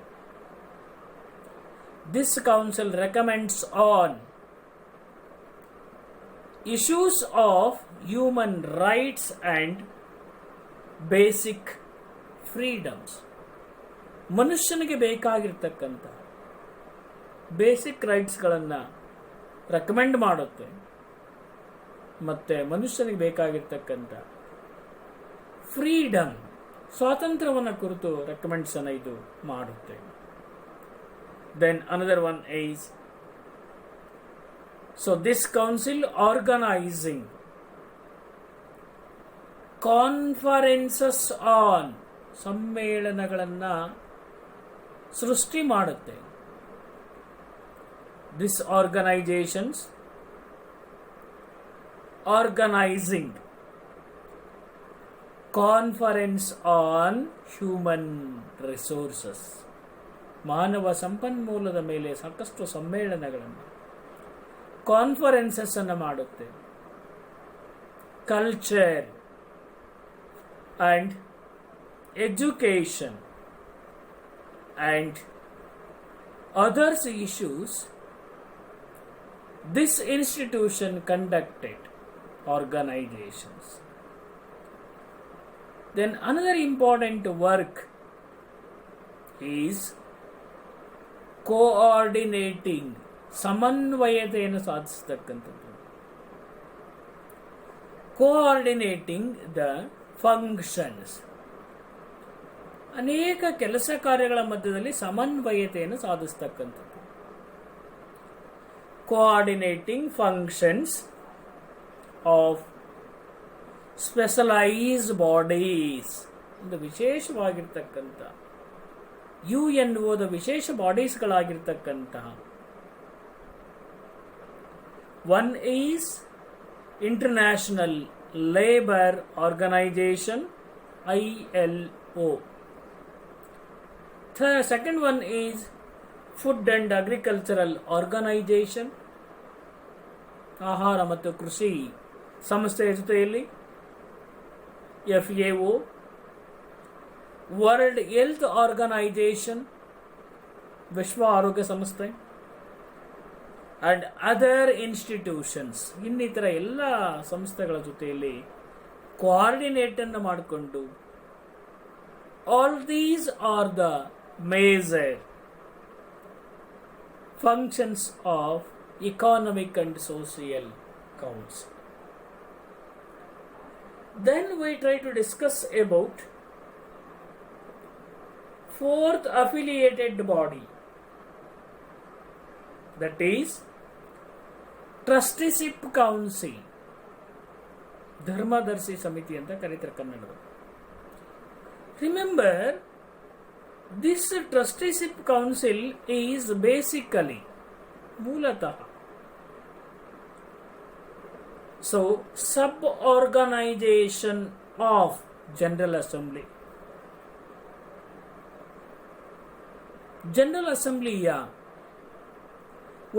This council recommends on issues of human rights and basic freedoms. ಮನುಷ್ಯನಿಗೆ ಬೇಕಾಗಿರ್ತಕ್ಕಂಥ basic ರೈಟ್ಸ್ಗಳನ್ನು recommend ಮಾಡುತ್ತೆ, ಮತ್ತು ಮನುಷ್ಯನಿಗೆ ಬೇಕಾಗಿರ್ತಕ್ಕಂಥ ಫ್ರೀಡಮ್, ಸ್ವಾತಂತ್ರ್ಯವನ್ನು ಕುರಿತು ರೆಕಮೆಂಡ್ಸ್ ಅನ್ನು ಇದು ಮಾಡುತ್ತೆ. Then another one is, so this council organizing conferences on, ಸಮ್ಮೇಳನಗಳನ್ನು ಸೃಷ್ಟಿ ಮಾಡುತ್ತೆ. This organizations organizing conference on human resources, ಮಾನವ ಸಂಪನ್ಮೂಲದ ಮೇಲೆ ಸಾಕಷ್ಟು ಸಮ್ಮೇಳನಗಳನ್ನು, ಕಾನ್ಫರೆನ್ಸಸ್ ಅನ್ನು ಮಾಡುತ್ತೆ. Culture and education and others issues this institution conducted organizations. Then another important work is coordinating, ಸಮನ್ವಯತೆಯನ್ನು ಸಾಧಿಸತಕ್ಕಂಥದ್ದು. ಕೋಆರ್ಡಿನೇಟಿಂಗ್ ದ ಫಂಕ್ಷನ್ಸ್, ಅನೇಕ ಕೆಲಸ ಕಾರ್ಯಗಳ ಮಧ್ಯದಲ್ಲಿ ಸಮನ್ವಯತೆಯನ್ನು ಸಾಧಿಸತಕ್ಕಂಥದ್ದು. Coordinating functions of specialised bodies, ಒಂದು ವಿಶೇಷವಾಗಿರ್ತಕ್ಕಂಥ UNOದ ವಿಶೇಷ ಬಾಡೀಸ್ಗಳಾಗಿರ್ತಕ್ಕಂತಹ. One is International Labour Organisation ILO. Second one is Food and Agricultural Organisation, ಆಹಾರ ಮತ್ತು ಕೃಷಿ ಸಂಸ್ಥೆಯ ಜೊತೆಯಲ್ಲಿ FAO. ವರ್ಲ್ಡ್ ಹೆಲ್ತ್ ಆರ್ಗನೈಜೇಷನ್, ವಿಶ್ವ ಆರೋಗ್ಯ ಸಂಸ್ಥೆ, ಅಂಡ್ ಅದರ್ ಇನ್ಸ್ಟಿಟ್ಯೂಷನ್ಸ್, ಇನ್ನಿತರ ಎಲ್ಲ ಸಂಸ್ಥೆಗಳ ಜೊತೆಯಲ್ಲಿ ಕೋಆರ್ಡಿನೇಟ್ ಅನ್ನು ಮಾಡಿಕೊಂಡು, all these are the major functions of economic and social council. Then we try to discuss about fourth affiliated body, that is trusteeship council. ಧರ್ಮದರ್ಶಿ ಸಮಿತಿ ಅಂತ ಕರೀತಾರೆ ಕನ್ನಡದಲ್ಲಿ. Remember, this trusteeship council is basically, ಮೂಲತಃ So, sub-organization of General Assembly. ಜನರಲ್ ಅಸೆಂಬ್ಲಿಯ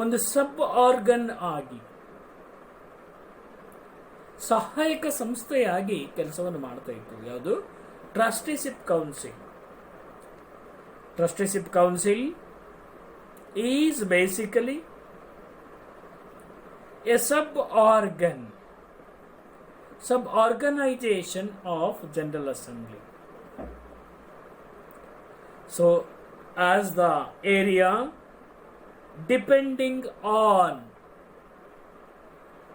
ಒಂದು sub organ ಆಗಿ ಸಹಾಯಕ ಸಂಸ್ಥೆಯಾಗಿ ಕೆಲಸವನ್ನು ಮಾಡ್ತಾ ಇತ್ತು. ಯಾವುದು? Trusteeship council. Trusteeship council is basically a sub organization of General Assembly. So, as the area depending on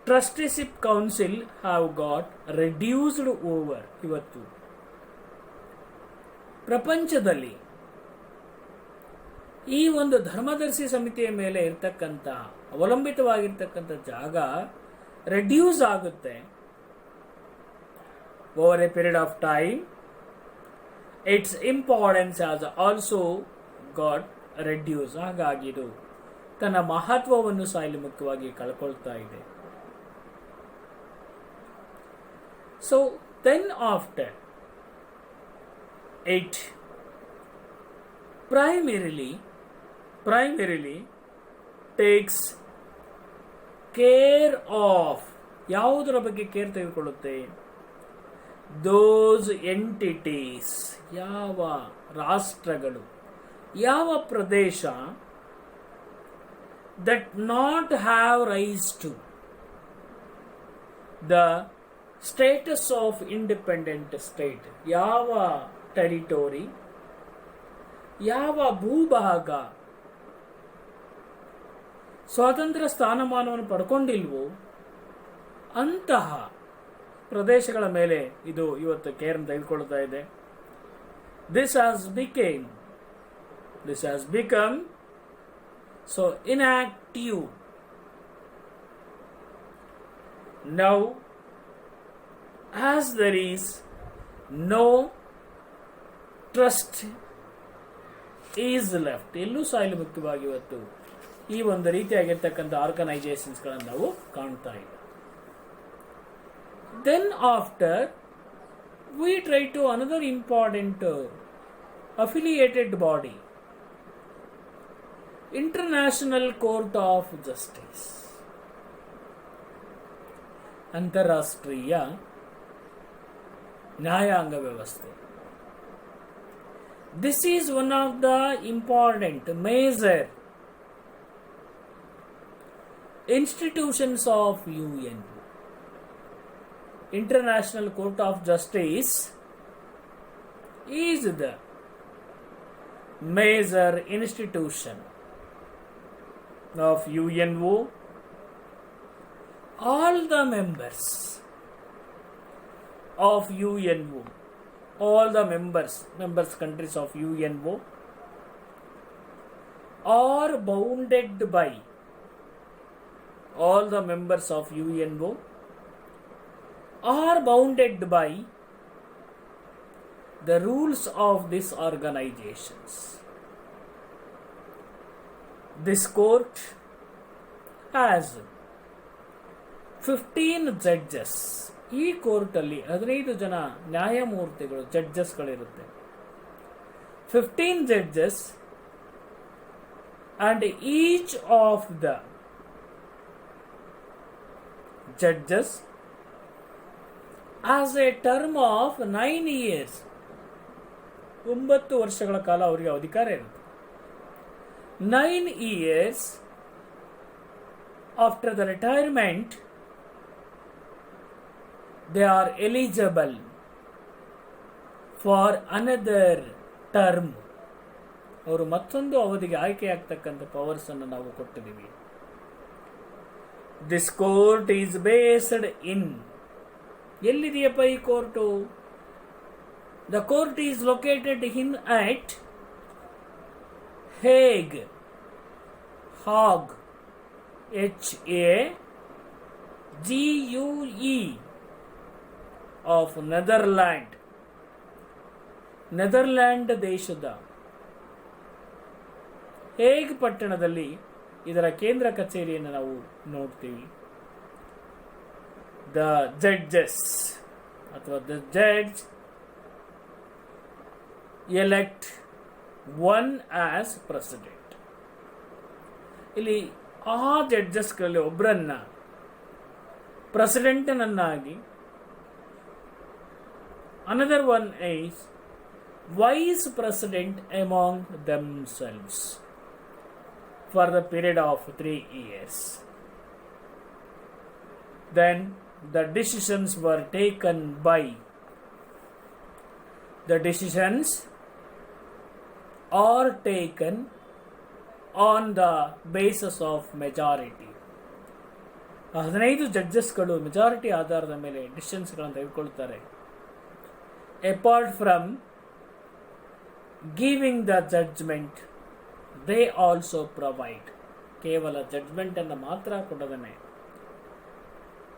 trusteeship council have got reduced over ಇವತ್ತು ಪ್ರಪಂಚದಲ್ಲಿ ಈ ಒಂದು ಧರ್ಮದರ್ಶಿ ಸಮಿತಿಯ ಮೇಲೆ ಇರತಕ್ಕಂಥ ಅವಲಂಬಿತವಾಗಿರ್ತಕ್ಕಂಥ ಜಾಗ ರೆಡ್ಯೂಸ್ ಆಗುತ್ತೆ over a period of time. Its importance has also got reduce. ಹಾಗಾಗಿ ಇದು ತನ್ನ ಮಹತ್ವವನ್ನು ಸಹ ಇಲ್ಲಿ ಮುಖ್ಯವಾಗಿ ಕಳ್ಕೊಳ್ತಾ ಇದೆ. So then after it primarily takes care of, ಯಾವುದರ ಬಗ್ಗೆ ಕೇರ್ ತೆಗೆದುಕೊಳ್ಳುತ್ತೆ? those entities, ಯಾವ ರಾಷ್ಟ್ರಗಳು, ಯಾವ ಪ್ರದೇಶ that not have rise to the status of independent state, ಯಾವ ಟೆರಿಟೋರಿ, ಯಾವ ಭೂಭಾಗ ಸ್ವಾತಂತ್ರ್ಯ ಸ್ಥಾನಮಾನವನ್ನು ಪಡ್ಕೊಂಡಿಲ್ವೋ ಅಂತಹ ಪ್ರದೇಶಗಳ ಮೇಲೆ ಇದು ಇವತ್ತು ಕೇರ್ ತೆಗೆದುಕೊಳ್ತಾ ಇದೆ. This has become so inactive now, as there is no trust is left. ಎಲ್ಲೂ ಸಹ ಇಲ್ಲಿ ಮುಖ್ಯವಾಗಿ ಇವತ್ತು ಈ ಒಂದು ರೀತಿಯಾಗಿರ್ತಕ್ಕಂಥ ಆರ್ಗನೈಸೇಷನ್ಸ್ಗಳನ್ನು ನಾವು ಕಾಣ್ತಾ ಇಲ್ಲ. Then after we try to another important affiliated body, international court of justice, ಅಂತಾರಾಷ್ಟ್ರೀಯ ನ್ಯಾಯಾಂಗ ವ್ಯವಸ್ಥೆ. This is one of the important major institutions of UN. International Court of Justice is the major institution of UNO. All the members of UNO, all the members countries of UNO are bounded by, all the members of UNO are bounded by the rules of these organizations. This court has 15 judges. ಈ ಕೋರ್ಟಲ್ಲಿ 15 ಜನ ನ್ಯಾಯಮೂರ್ತಿಗಳು, ಜಡ್ಜಸ್ಗಳಿರುತ್ತೆ. 15 judges and each of the judges has a term of 9 years. 9 ವರ್ಷಗಳ ಕಾಲ ಅವರಿಗೆ ಅಧಿಕಾರ ಇರುತ್ತೆ. 9 years after the retirement they are eligible for another term. ಅವರು ಮತ್ತೊಂದು ಅವಧಿಗೆ ಆಯ್ಕೆಯಾಗ್ತಕ್ಕಂಥ ಪವರ್ಸ್ ಅನ್ನು ನಾವು ಕೊಟ್ಟಿದ್ದೀವಿ. This court is based in, ಎಲ್ಲಿದೆಯಪ್ಪ ಈ court? The court is located in at Hague, HAGUE of Netherland ದೇಶದ ಹೇಗ್ ಪಟ್ಟಣದಲ್ಲಿ ಇದರ ಕೇಂದ್ರ ಕಚೇರಿಯನ್ನು ನಾವು ನೋಡ್ತೀವಿ. the judges ಅಥವಾ the judge elect one as president. ಇಲ್ಲಿ ಆ ಜಡ್ಜಸ್ಗಳಲ್ಲಿ ಒಬ್ಬರನ್ನ ಪ್ರೆಸಿಡೆಂಟನನ್ನಾಗಿ, another one is vice president among themselves for the period of 3 years. Then the decisions were taken by are taken on the basis of majority. 15 ಜಡ್ಜಸ್ಗಳು majority ಆಧಾರದ ಮೇಲೆ ಡಿಸಿಷನ್ಸ್ಗಳನ್ನು ತೆಗೆದುಕೊಳ್ತಾರೆ. Apart from giving the judgment, they also provide, ಕೇವಲ judgment ಅನ್ನು ಮಾತ್ರ ಕೊಡದನೆ,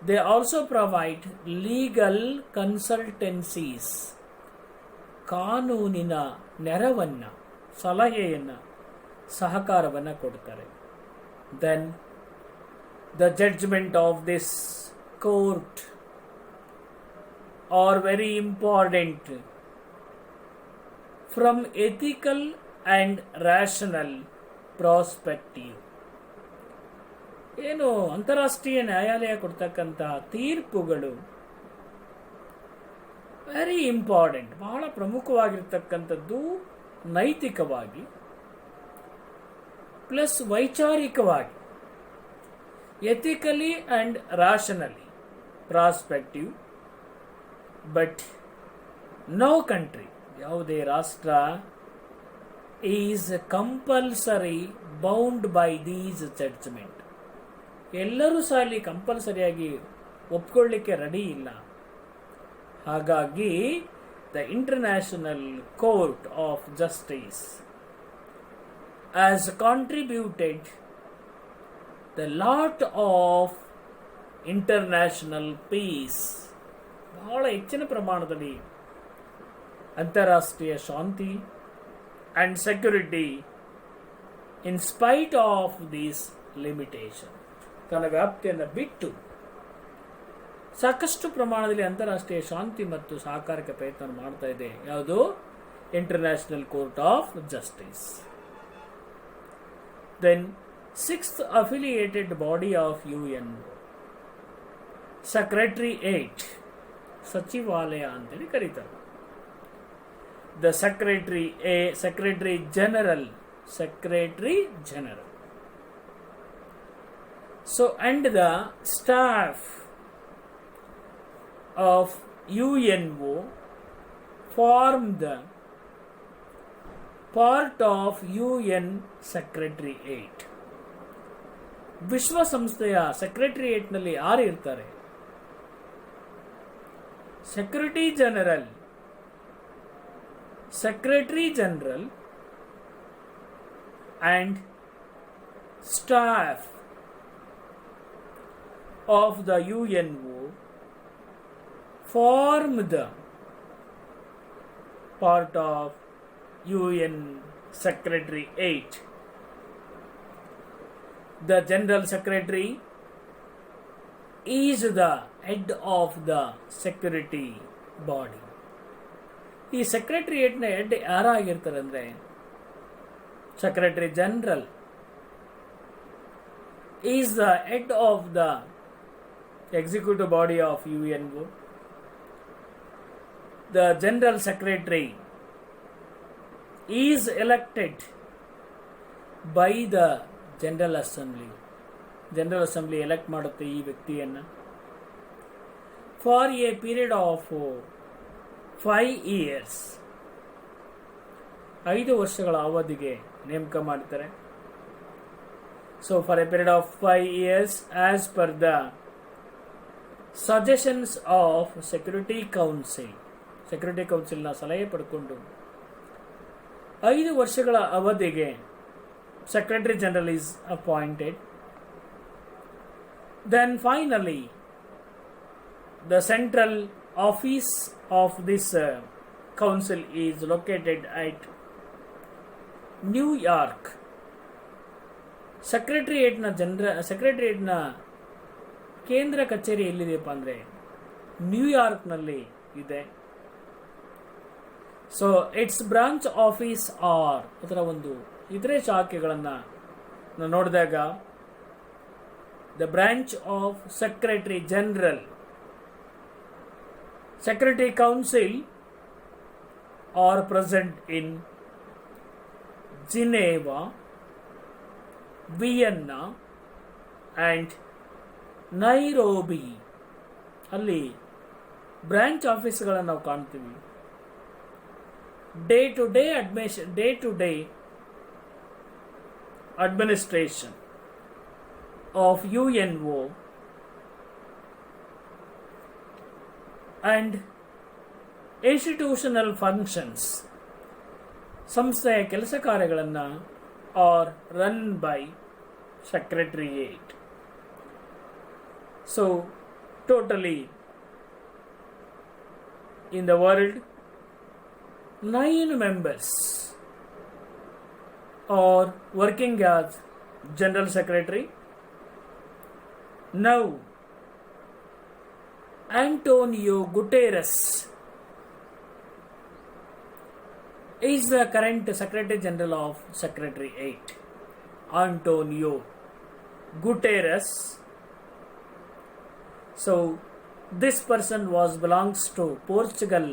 they also provide legal consultancies, ಕಾನೂನಿನ ನೆರವನ್ನು, ಸಲಹೆಯನ್ನು, ಸಹಕಾರವನ್ನು ಕೊಡ್ತಾರೆ. Then the judgment of this court are very important from ethical and rational perspective. ಏನು ಅಂತಾರಾಷ್ಟ್ರೀಯ ನ್ಯಾಯಾಲಯ ಕೊಡ್ತಕ್ಕಂತಹ ತೀರ್ಪುಗಳು ವೆರಿ ಇಂಪಾರ್ಟೆಂಟ್, ಬಹಳ ಪ್ರಮುಖವಾಗಿರ್ತಕ್ಕಂಥದ್ದು, ನೈತಿಕವಾಗಿ plus ವೈಚಾರಿಕವಾಗಿ, ethically and rationally perspective. But no country, ಯಾವುದೇ ರಾಷ್ಟ್ರ, is compulsory bound by these judgment. ಎಲ್ಲರೂ ಸಹ ಅಲ್ಲಿ ಕಂಪಲ್ಸರಿಯಾಗಿ ಒಪ್ಕೊಳ್ಳಿಕ್ಕೆ ರೆಡಿ ಇಲ್ಲ. ಹಾಗಾಗಿ the International Court of Justice has contributed the lot of international peace, ಬಹಳ ಹೆಚ್ಚಿನ ಪ್ರಮಾಣದಲ್ಲಿ ಅಂತಾರಾಷ್ಟ್ರೀಯ ಶಾಂತಿ and security in spite of this limitation. ತನ್ನ ವ್ಯಾಪ್ತಿಯನ್ನು ಬಿಟ್ಟು ಸಾಕಷ್ಟು ಪ್ರಮಾಣದಲ್ಲಿ ಅಂತಾರಾಷ್ಟ್ರೀಯ ಶಾಂತಿ ಮತ್ತು ಸಹಕಾರಕ್ಕೆ ಪ್ರಯತ್ನ ಮಾಡ್ತಾ ಇದೆ. ಯಾವುದು? International court of justice. Then Sixth affiliated body of UNO, Secretariat, ಸಚಿವಾಲಯ ಅಂತೇಳಿ ಕರೀತಾರೆ. The Secretary General. So, and the staff of UNO form the part of UN Secretariat. ವಿಶ್ವಸಂಸ್ಥೆಯ ಸೆಕ್ರೆಟರಿಯೇಟ್ನಲ್ಲಿ ಯಾರು ಇರ್ತಾರೆ? Secretary general and staff of the UNO form the part of UN Secretariat. The General Secretary is the head of the security body. ಈ ಸೆಕ್ರೆಟರಿಯೇಟ್ನ head ಯಾರಾಗಿರ್ತಾರೆ ಅಂದರೆ secretary general is the head of the executive body of UNO. The General Secretary is elected by the general assembly elect ಮಾಡುತ್ತೆ ಈ ವ್ಯಕ್ತಿಯನ್ನು for a period of 5 years, 5 ವರ್ಷಗಳ ಅವಧಿಗೆ ನೇಮಕ ಮಾಡ್ತಾರೆ. So for a period of 5 years as per the suggestions of security ಕೌನ್ಸಿಲ್ನ ಸಲಹೆ ಪಡ್ಕೊಂಡು 5 ವರ್ಷಗಳ ಅವಧಿಗೆ Secretary General is appointed. Then finally, the central office of this council is located at New York. Secretariatನ ಕೇಂದ್ರ ಕಚೇರಿ ಎಲ್ಲಿದೆಯಪ್ಪ ಅಂದರೆ ನ್ಯೂಯಾರ್ಕ್ನಲ್ಲಿ ಇದೆ. So its branch office or ಅದರ ಒಂದು ಇತರೆ ಶಾಖೆಗಳನ್ನು ನೋಡಿದಾಗ the branch of secretary general, secretary council are present in Geneva, Vienna and Nairobi. ಅಲ್ಲಿ ಬ್ರಾಂಚ್ ಆಫೀಸ್ಗಳನ್ನು ನಾವು ಕಾಣ್ತೀವಿ. Day to day administration of UNO and institutional functions, ಸಂಸ್ಥೆಯ ಕೆಲಸ ಕಾರ್ಯಗಳನ್ನು are run by secretariat. So totally in the world 9 members are working as General Secretary. Now Antonio Guterres is the current Secretary General of Secretariat. Antonio Guterres. So this person belongs to Portugal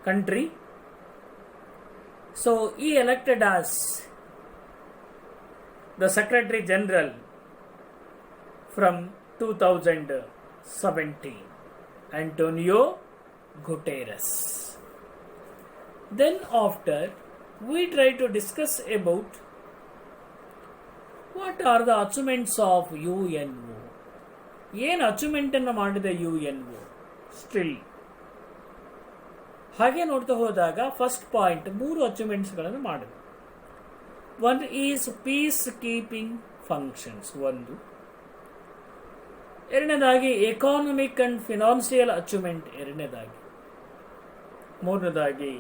country. So he elected as the Secretary General from 2017, Antonio Guterres. Then after we try to discuss about what are the achievements of UNO. ಏನು ಅಚೀವ್ಮೆಂಟನ್ನು ಮಾಡಿದೆ UNO still. ಹಾಗೆ ನೋಡ್ತಾ ಹೋದಾಗ first point 3 ಅಚೀವ್ಮೆಂಟ್ಸ್ಗಳನ್ನು ಮಾಡಿದೆ. One is piece keeping functions, ಒಂದು. ಎರಡನೇದಾಗಿ economic and financial achievement, ಎರಡನೇದಾಗಿ. ಮೂರನೇದಾಗಿ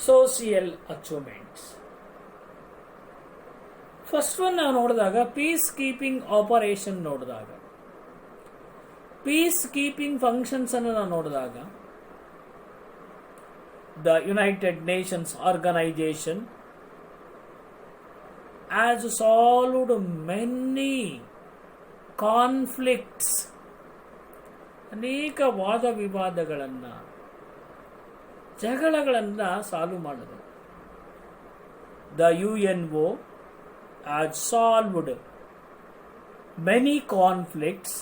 ಸೋಷಿಯಲ್ ಅಚೀವ್ಮೆಂಟ್ಸ್. ಫಸ್ಟ್ ಒನ್ ನಾವು ನೋಡಿದಾಗ ಪೀಸ್ ಕೀಪಿಂಗ್ ಆಪರೇಷನ್ ನೋಡಿದಾಗ, ಪೀಸ್ ಕೀಪಿಂಗ್ ಫಂಕ್ಷನ್ಸ್ ಅನ್ನು ನಾವು ನೋಡಿದಾಗ the United Nations organisation has solved many conflicts, ಅನೇಕ ವಾದ ವಿವಾದಗಳನ್ನು, ಜಗಳಗಳನ್ನು ಸಾಲ್ವ್ ಮಾಡಿದೆ. The UNO has solved many conflicts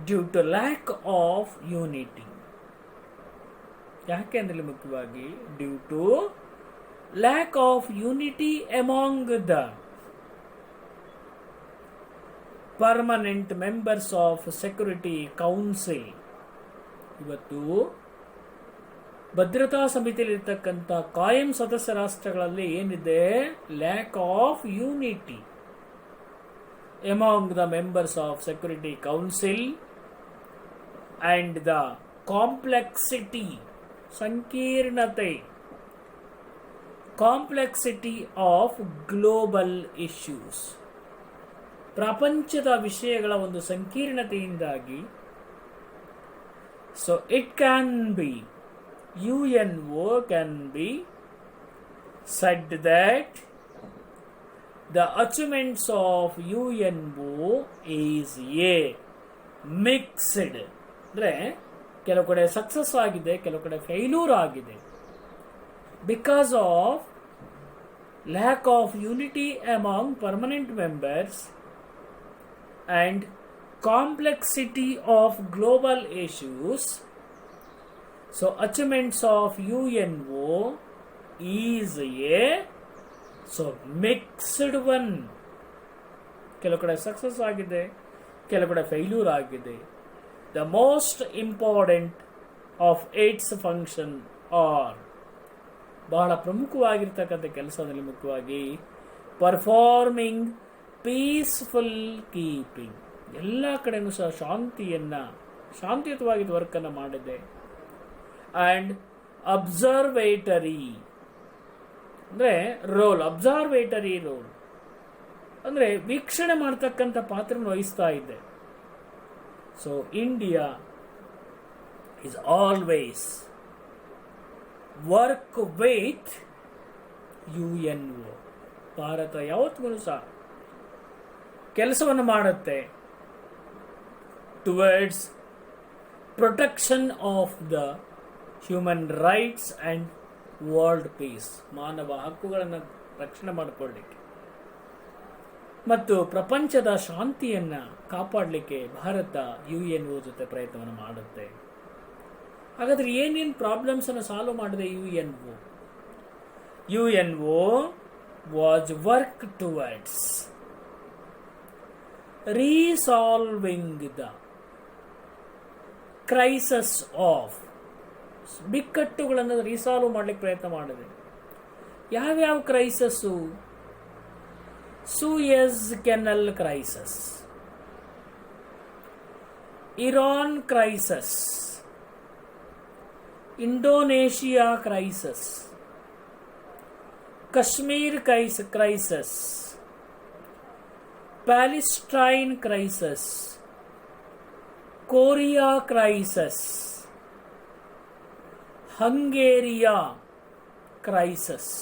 due to lack of unity. ಯಾಕೆಂದ್ರೆ ಮುಖ್ಯವಾಗಿ due to lack of unity among the permanent members of Security Council. ಇವತ್ತು ಭದ್ರತಾ ಸಮಿತಿಯಲ್ಲಿರ್ತಕ್ಕಂಥ ಕಾಯಂ ಸದಸ್ಯ ರಾಷ್ಟ್ರಗಳಲ್ಲಿ ಏನಿದೆ, lack of unity among the members of Security Council and the complexity, ಸಂಕೀರ್ಣತೆ, complexity of global issues, ಪ್ರಪಂಚದ ವಿಷಯಗಳ ಒಂದು ಸಂಕೀರ್ಣತೆಯಿಂದಾಗಿ. So it can be, UNO can be said that the achievements of UNO is a mixed, ಅಂದರೆ ಕೆಲವು ಕಡೆ success ಆಗಿದೆ, ಕೆಲವು ಕಡೆ ಫೇಲ್ಯೂರ್ ಆಗಿದೆ. Because of lack of unity among permanent members and complexity of global issues, so achievements of UNO is a mixed one. ಕೆಲವು ಕಡೆ success ಆಗಿದೆ, ಕೆಲವು ಕಡೆ ಫೇಲ್ಯೂರ್ ಆಗಿದೆ. The most important of its function are, ಬಹಳ ಪ್ರಮುಖವಾಗಿರ್ತಕ್ಕಂಥ ಕೆಲಸದಲ್ಲಿ ಮುಖ್ಯವಾಗಿ ಪರ್ಫಾರ್ಮಿಂಗ್ ಪೀಸ್ಫುಲ್ ಕೀಪಿಂಗ್, ಎಲ್ಲ ಕಡೆನೂ ಸಹ ಶಾಂತಿಯುತವಾಗಿ ವರ್ಕನ್ನು ಮಾಡಿದೆ. ಆ್ಯಂಡ್ ಅಬ್ಸರ್ವೇಟರಿ ಅಂದರೆ ರೋಲ್, ಅಬ್ಸರ್ವೇಟರಿ ರೋಲ್, ಅಂದರೆ ವೀಕ್ಷಣೆ ಮಾಡ್ತಕ್ಕಂಥ ಪಾತ್ರವನ್ನು ವಹಿಸ್ತಾ ಇದ್ದೆ. So India is always work with UNO. ಭಾರತ ಯಾವತ್ತೂ ಸಹ ಕೆಲಸವನ್ನು ಮಾಡುತ್ತೆ towards protection of the human rights and world peace, ಮಾನವ ಹಕ್ಕುಗಳನ್ನು ರಕ್ಷಣೆ ಮಾಡಿಕೊಳ್ಳಲಿಕ್ಕೆ ಮತ್ತು ಪ್ರಪಂಚದ ಶಾಂತಿಯನ್ನು ಕಾಪಾಡಲಿಕ್ಕೆ ಭಾರತ UNO ಜೊತೆ ಪ್ರಯತ್ನವನ್ನು ಮಾಡುತ್ತೆ. ಹಾಗಾದ್ರೆ ಏನೇನು ಪ್ರಾಬ್ಲಮ್ಸ್ ಅನ್ನು ಸಾಲ್ವ್ ಮಾಡಿದೆ UNO? UNO was work towards resolving the crisis of, ಬಿಕ್ಕಟ್ಟುಗಳನ್ನು ರೀಸಾಲ್ವ್ ಮಾಡಲಿಕ್ಕೆ ಪ್ರಯತ್ನ ಮಾಡಿದೆ. ಯಾವ್ಯಾವ crisis? Suez canal crisis, Iran crisis, Indonesia crisis, Kashmir crisis, Palestine crisis, Korea crisis, Hungary crisis,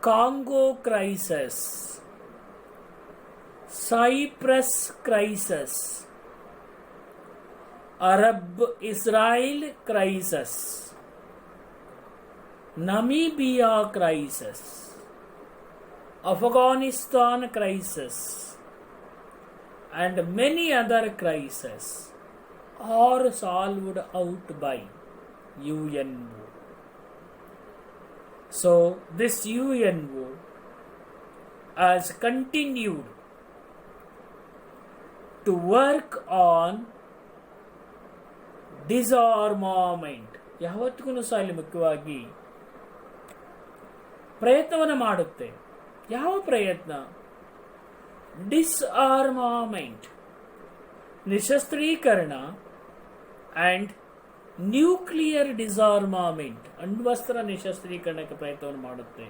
Congo crisis, Cyprus crisis, Arab Israel crisis, Namibia crisis, Afghanistan crisis, and many other crises are solved out by UNO. So this UNO has continued to work on disarmament. ಯಾವತ್ತಿಗೂ ಸಹ ಇಲ್ಲಿ ಮುಖ್ಯವಾಗಿ ಪ್ರಯತ್ನವನ್ನು ಮಾಡುತ್ತೆ. ಯಾವ ಪ್ರಯತ್ನ? ಡಿಸ್ಆರ್ಮಾಮೆಂಟ್, ನಿಶಸ್ತ್ರೀಕರಣ, and nuclear ಡಿಸಾರ್ಮಾಮೆಂಟ್, ಅಣ್ವಸ್ತ್ರ ನಿಶಸ್ತ್ರೀಕರಣಕ್ಕೆ ಪ್ರಯತ್ನವನ್ನು ಮಾಡುತ್ತೆ.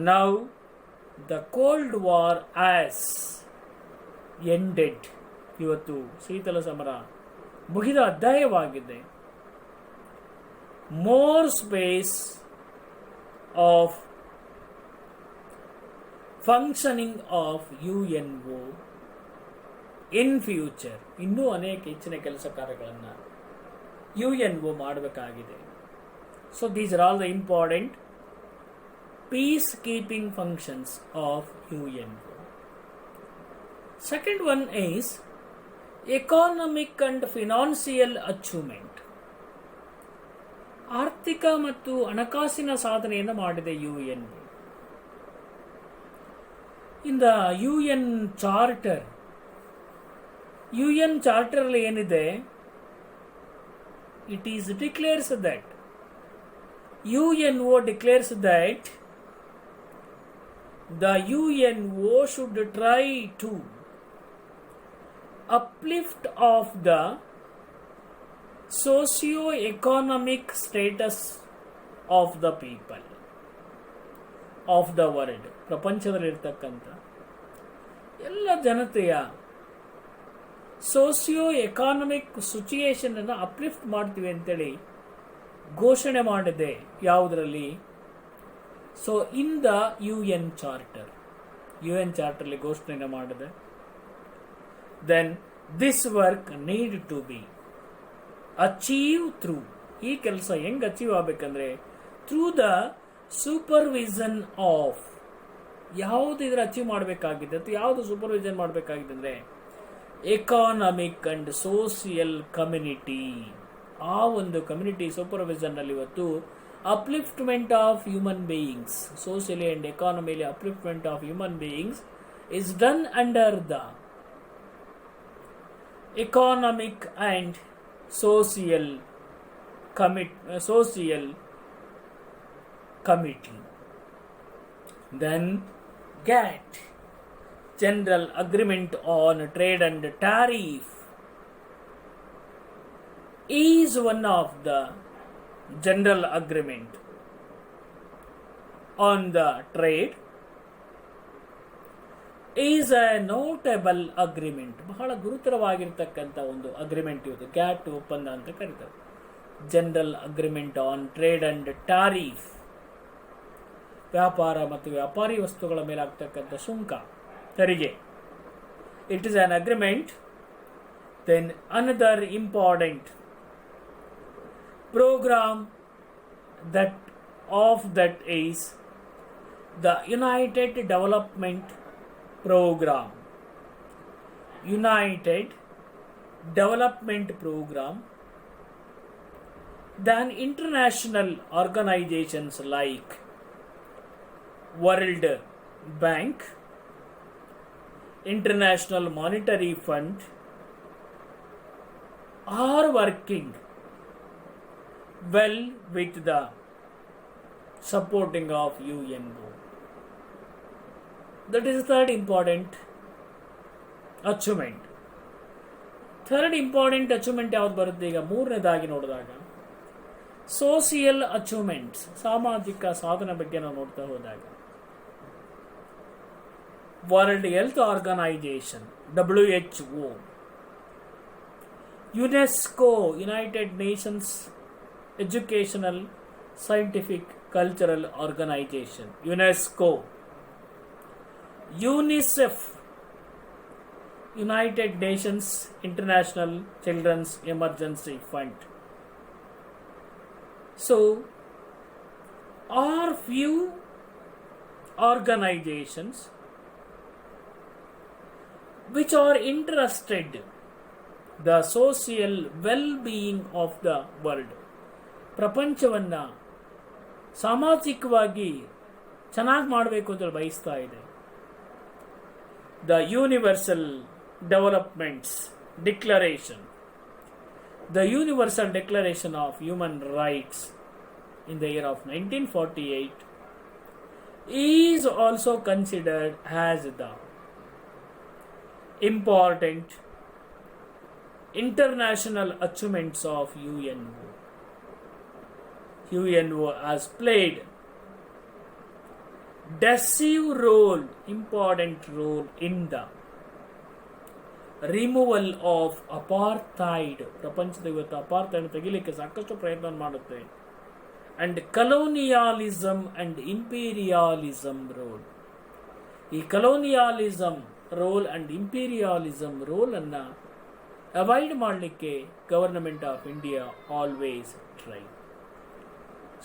Now the cold war has ended. ಇವತ್ತು ಶೀತಲ ಸಮರ ಮುಗಿದ ಅಧ್ಯಾಯವಾಗಿದೆ. More space of functioning of UNO in future. ಇನ್ನೂ ಅನೇಕ ಹೆಚ್ಚಿನ ಕೆಲಸ ಕಾರ್ಯಗಳನ್ನು UNO ಮಾಡಬೇಕಾಗಿದೆ. So these are all the important peace keeping functions of UNO. Second one is economic and financial achievement. ಆರ್ಥಿಕ ಮತ್ತು ಹಣಕಾಸಿನ ಸಾಧನೆಯನ್ನು ಮಾಡಿದೆ UNO. In the UN Charter, UN Charter ಅಲ್ಲಿ ಏನಿದೆ? It is declares that UNO declares that the UNO should try to uplift of the socio-economic status of the people of the world. ಪ್ರಪಂಚದಲ್ಲಿರ್ತಕ್ಕಂಥ ಎಲ್ಲ ಜನತೆಯ ಸೋಸಿಯೋ ಎಕಾನಮಿಕ್ ಸಿಚುಯೇಷನ್ ಅನ್ನು uplift ಮಾಡ್ತೀವಿ ಅಂತೇಳಿ ಘೋಷಣೆ ಮಾಡಿದೆ. ಯಾವುದರಲ್ಲಿ? So in the UN charter. UN ಚಾರ್ಟರ್ಲಿ ಘೋಷಣೆ ಮಾಡಿದೆ. Then this work need to be achieve through, ಈ ಕೆಲಸ ಹೆಂಗ್ ಅಚೀವ್ ಆಗಬೇಕಂದ್ರೆ ಥ್ರೂ ದ ಸೂಪರ್ವಿಷನ್ ಆಫ್, ಯಾವುದು ಇದರ ಅಚೀವ್ ಮಾಡಬೇಕಾಗಿದೆ ಅಥವಾ ಯಾವುದು ಸೂಪರ್ವಿಷನ್ ಮಾಡಬೇಕಾಗಿದೆ ಅಂದರೆ ಎಕಾನಮಿಕ್ ಅಂಡ್ ಸೋಷಿಯಲ್ ಕಮ್ಯುನಿಟಿ. ಆ ಒಂದು ಕಮ್ಯುನಿಟಿ ಸೂಪರ್ವಿಷನ್ ಅಲ್ಲಿ ಇವತ್ತು upliftment of human beings, socially and economically upliftment of human beings is done under the economic and social committee. Then GATT, General Agreement on Trade and Tariff, is one of the general agreement on the trade is a notable agreement. ಬಹಳ ಗುರುತರವಾಗಿರ್ತಕ್ಕಂಥ ಒಂದು agreement ಇದು. ಗ್ಯಾಟ್ ಒಪ್ಪಂದ ಅಂತ ಕರೀತಾರೆ. General agreement on trade and tariff, ವ್ಯಾಪಾರ ಮತ್ತು ವ್ಯಾಪಾರಿ ವಸ್ತುಗಳ ಮೇಲೆ ಆಗ್ತಕ್ಕಂಥ ಸುಂಕ, ತೆರಿಗೆ. It is an agreement. Then another important program that is the United Development Program. United Development Program. Then international organizations like World Bank, International Monetary Fund are working well with the supporting of UNO. That is the third important achievement. Third important achievement ಯಾವ್ದು ಬರುತ್ತೆ? ಈಗ ಮೂರನೇದಾಗಿ ನೋಡಿದಾಗ social achievements, ಸಾಮಾಜಿಕ ಸಾಧನೆ ಬಗ್ಗೆ ನಾವು ನೋಡ್ತಾ ಹೋದಾಗ world health organisation WHO, UNESCO United Nations educational scientific cultural organisation UNESCO, UNICEF United Nations international children's emergency fund. So are few organizations which are interested the social well-being of the world. ಪ್ರಪಂಚವನ್ನ ಸಾಮಾಜಿಕವಾಗಿ ಚೆನ್ನಾಗಿ ಮಾಡಬೇಕು ಅಂತ ಬಯಸ್ತಾ ಇದೆ. The Universal Developments Declaration, the Universal Declaration of Human Rights in the year of 1948 is also considered as the important international achievements of UNO. UNO has played important role in the removal of apartheid. ಪ್ರಪಂಚದ ಇವತ್ತು apartheid ತೆಗಿಲಿಕ್ಕೆ ಸಾಕಷ್ಟು ಪ್ರಯತ್ನ ಮಾಡುತ್ತೆ. And colonialism and imperialism role. ಈ colonialism role and imperialism role ಅನ್ನ avoid ಮಾಡಲಿಕ್ಕೆ government of India always try.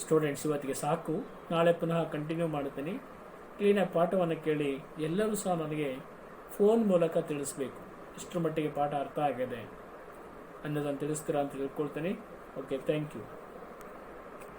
Students, ಇವತ್ತಿಗೆ ಸಾಕು. ನಾಳೆ ಪುನಃ ಕಂಟಿನ್ಯೂ ಮಾಡುತ್ತೇನೆ. ಕ್ಲೀನಾಗಿ ಪಾಠವನ್ನು ಕೇಳಿ ಎಲ್ಲರೂ ಸಹ ನನಗೆ ಫೋನ್ ಮೂಲಕ ತಿಳಿಸ್ಬೇಕು ಇಷ್ಟರ ಮಟ್ಟಿಗೆ ಪಾಠ ಅರ್ಥ ಆಗಿದೆ ಅನ್ನೋದನ್ನು ತಿಳಿಸ್ತೀರಾ ಅಂತ ತಿಳ್ಕೊಳ್ತೀನಿ. Okay, thank you.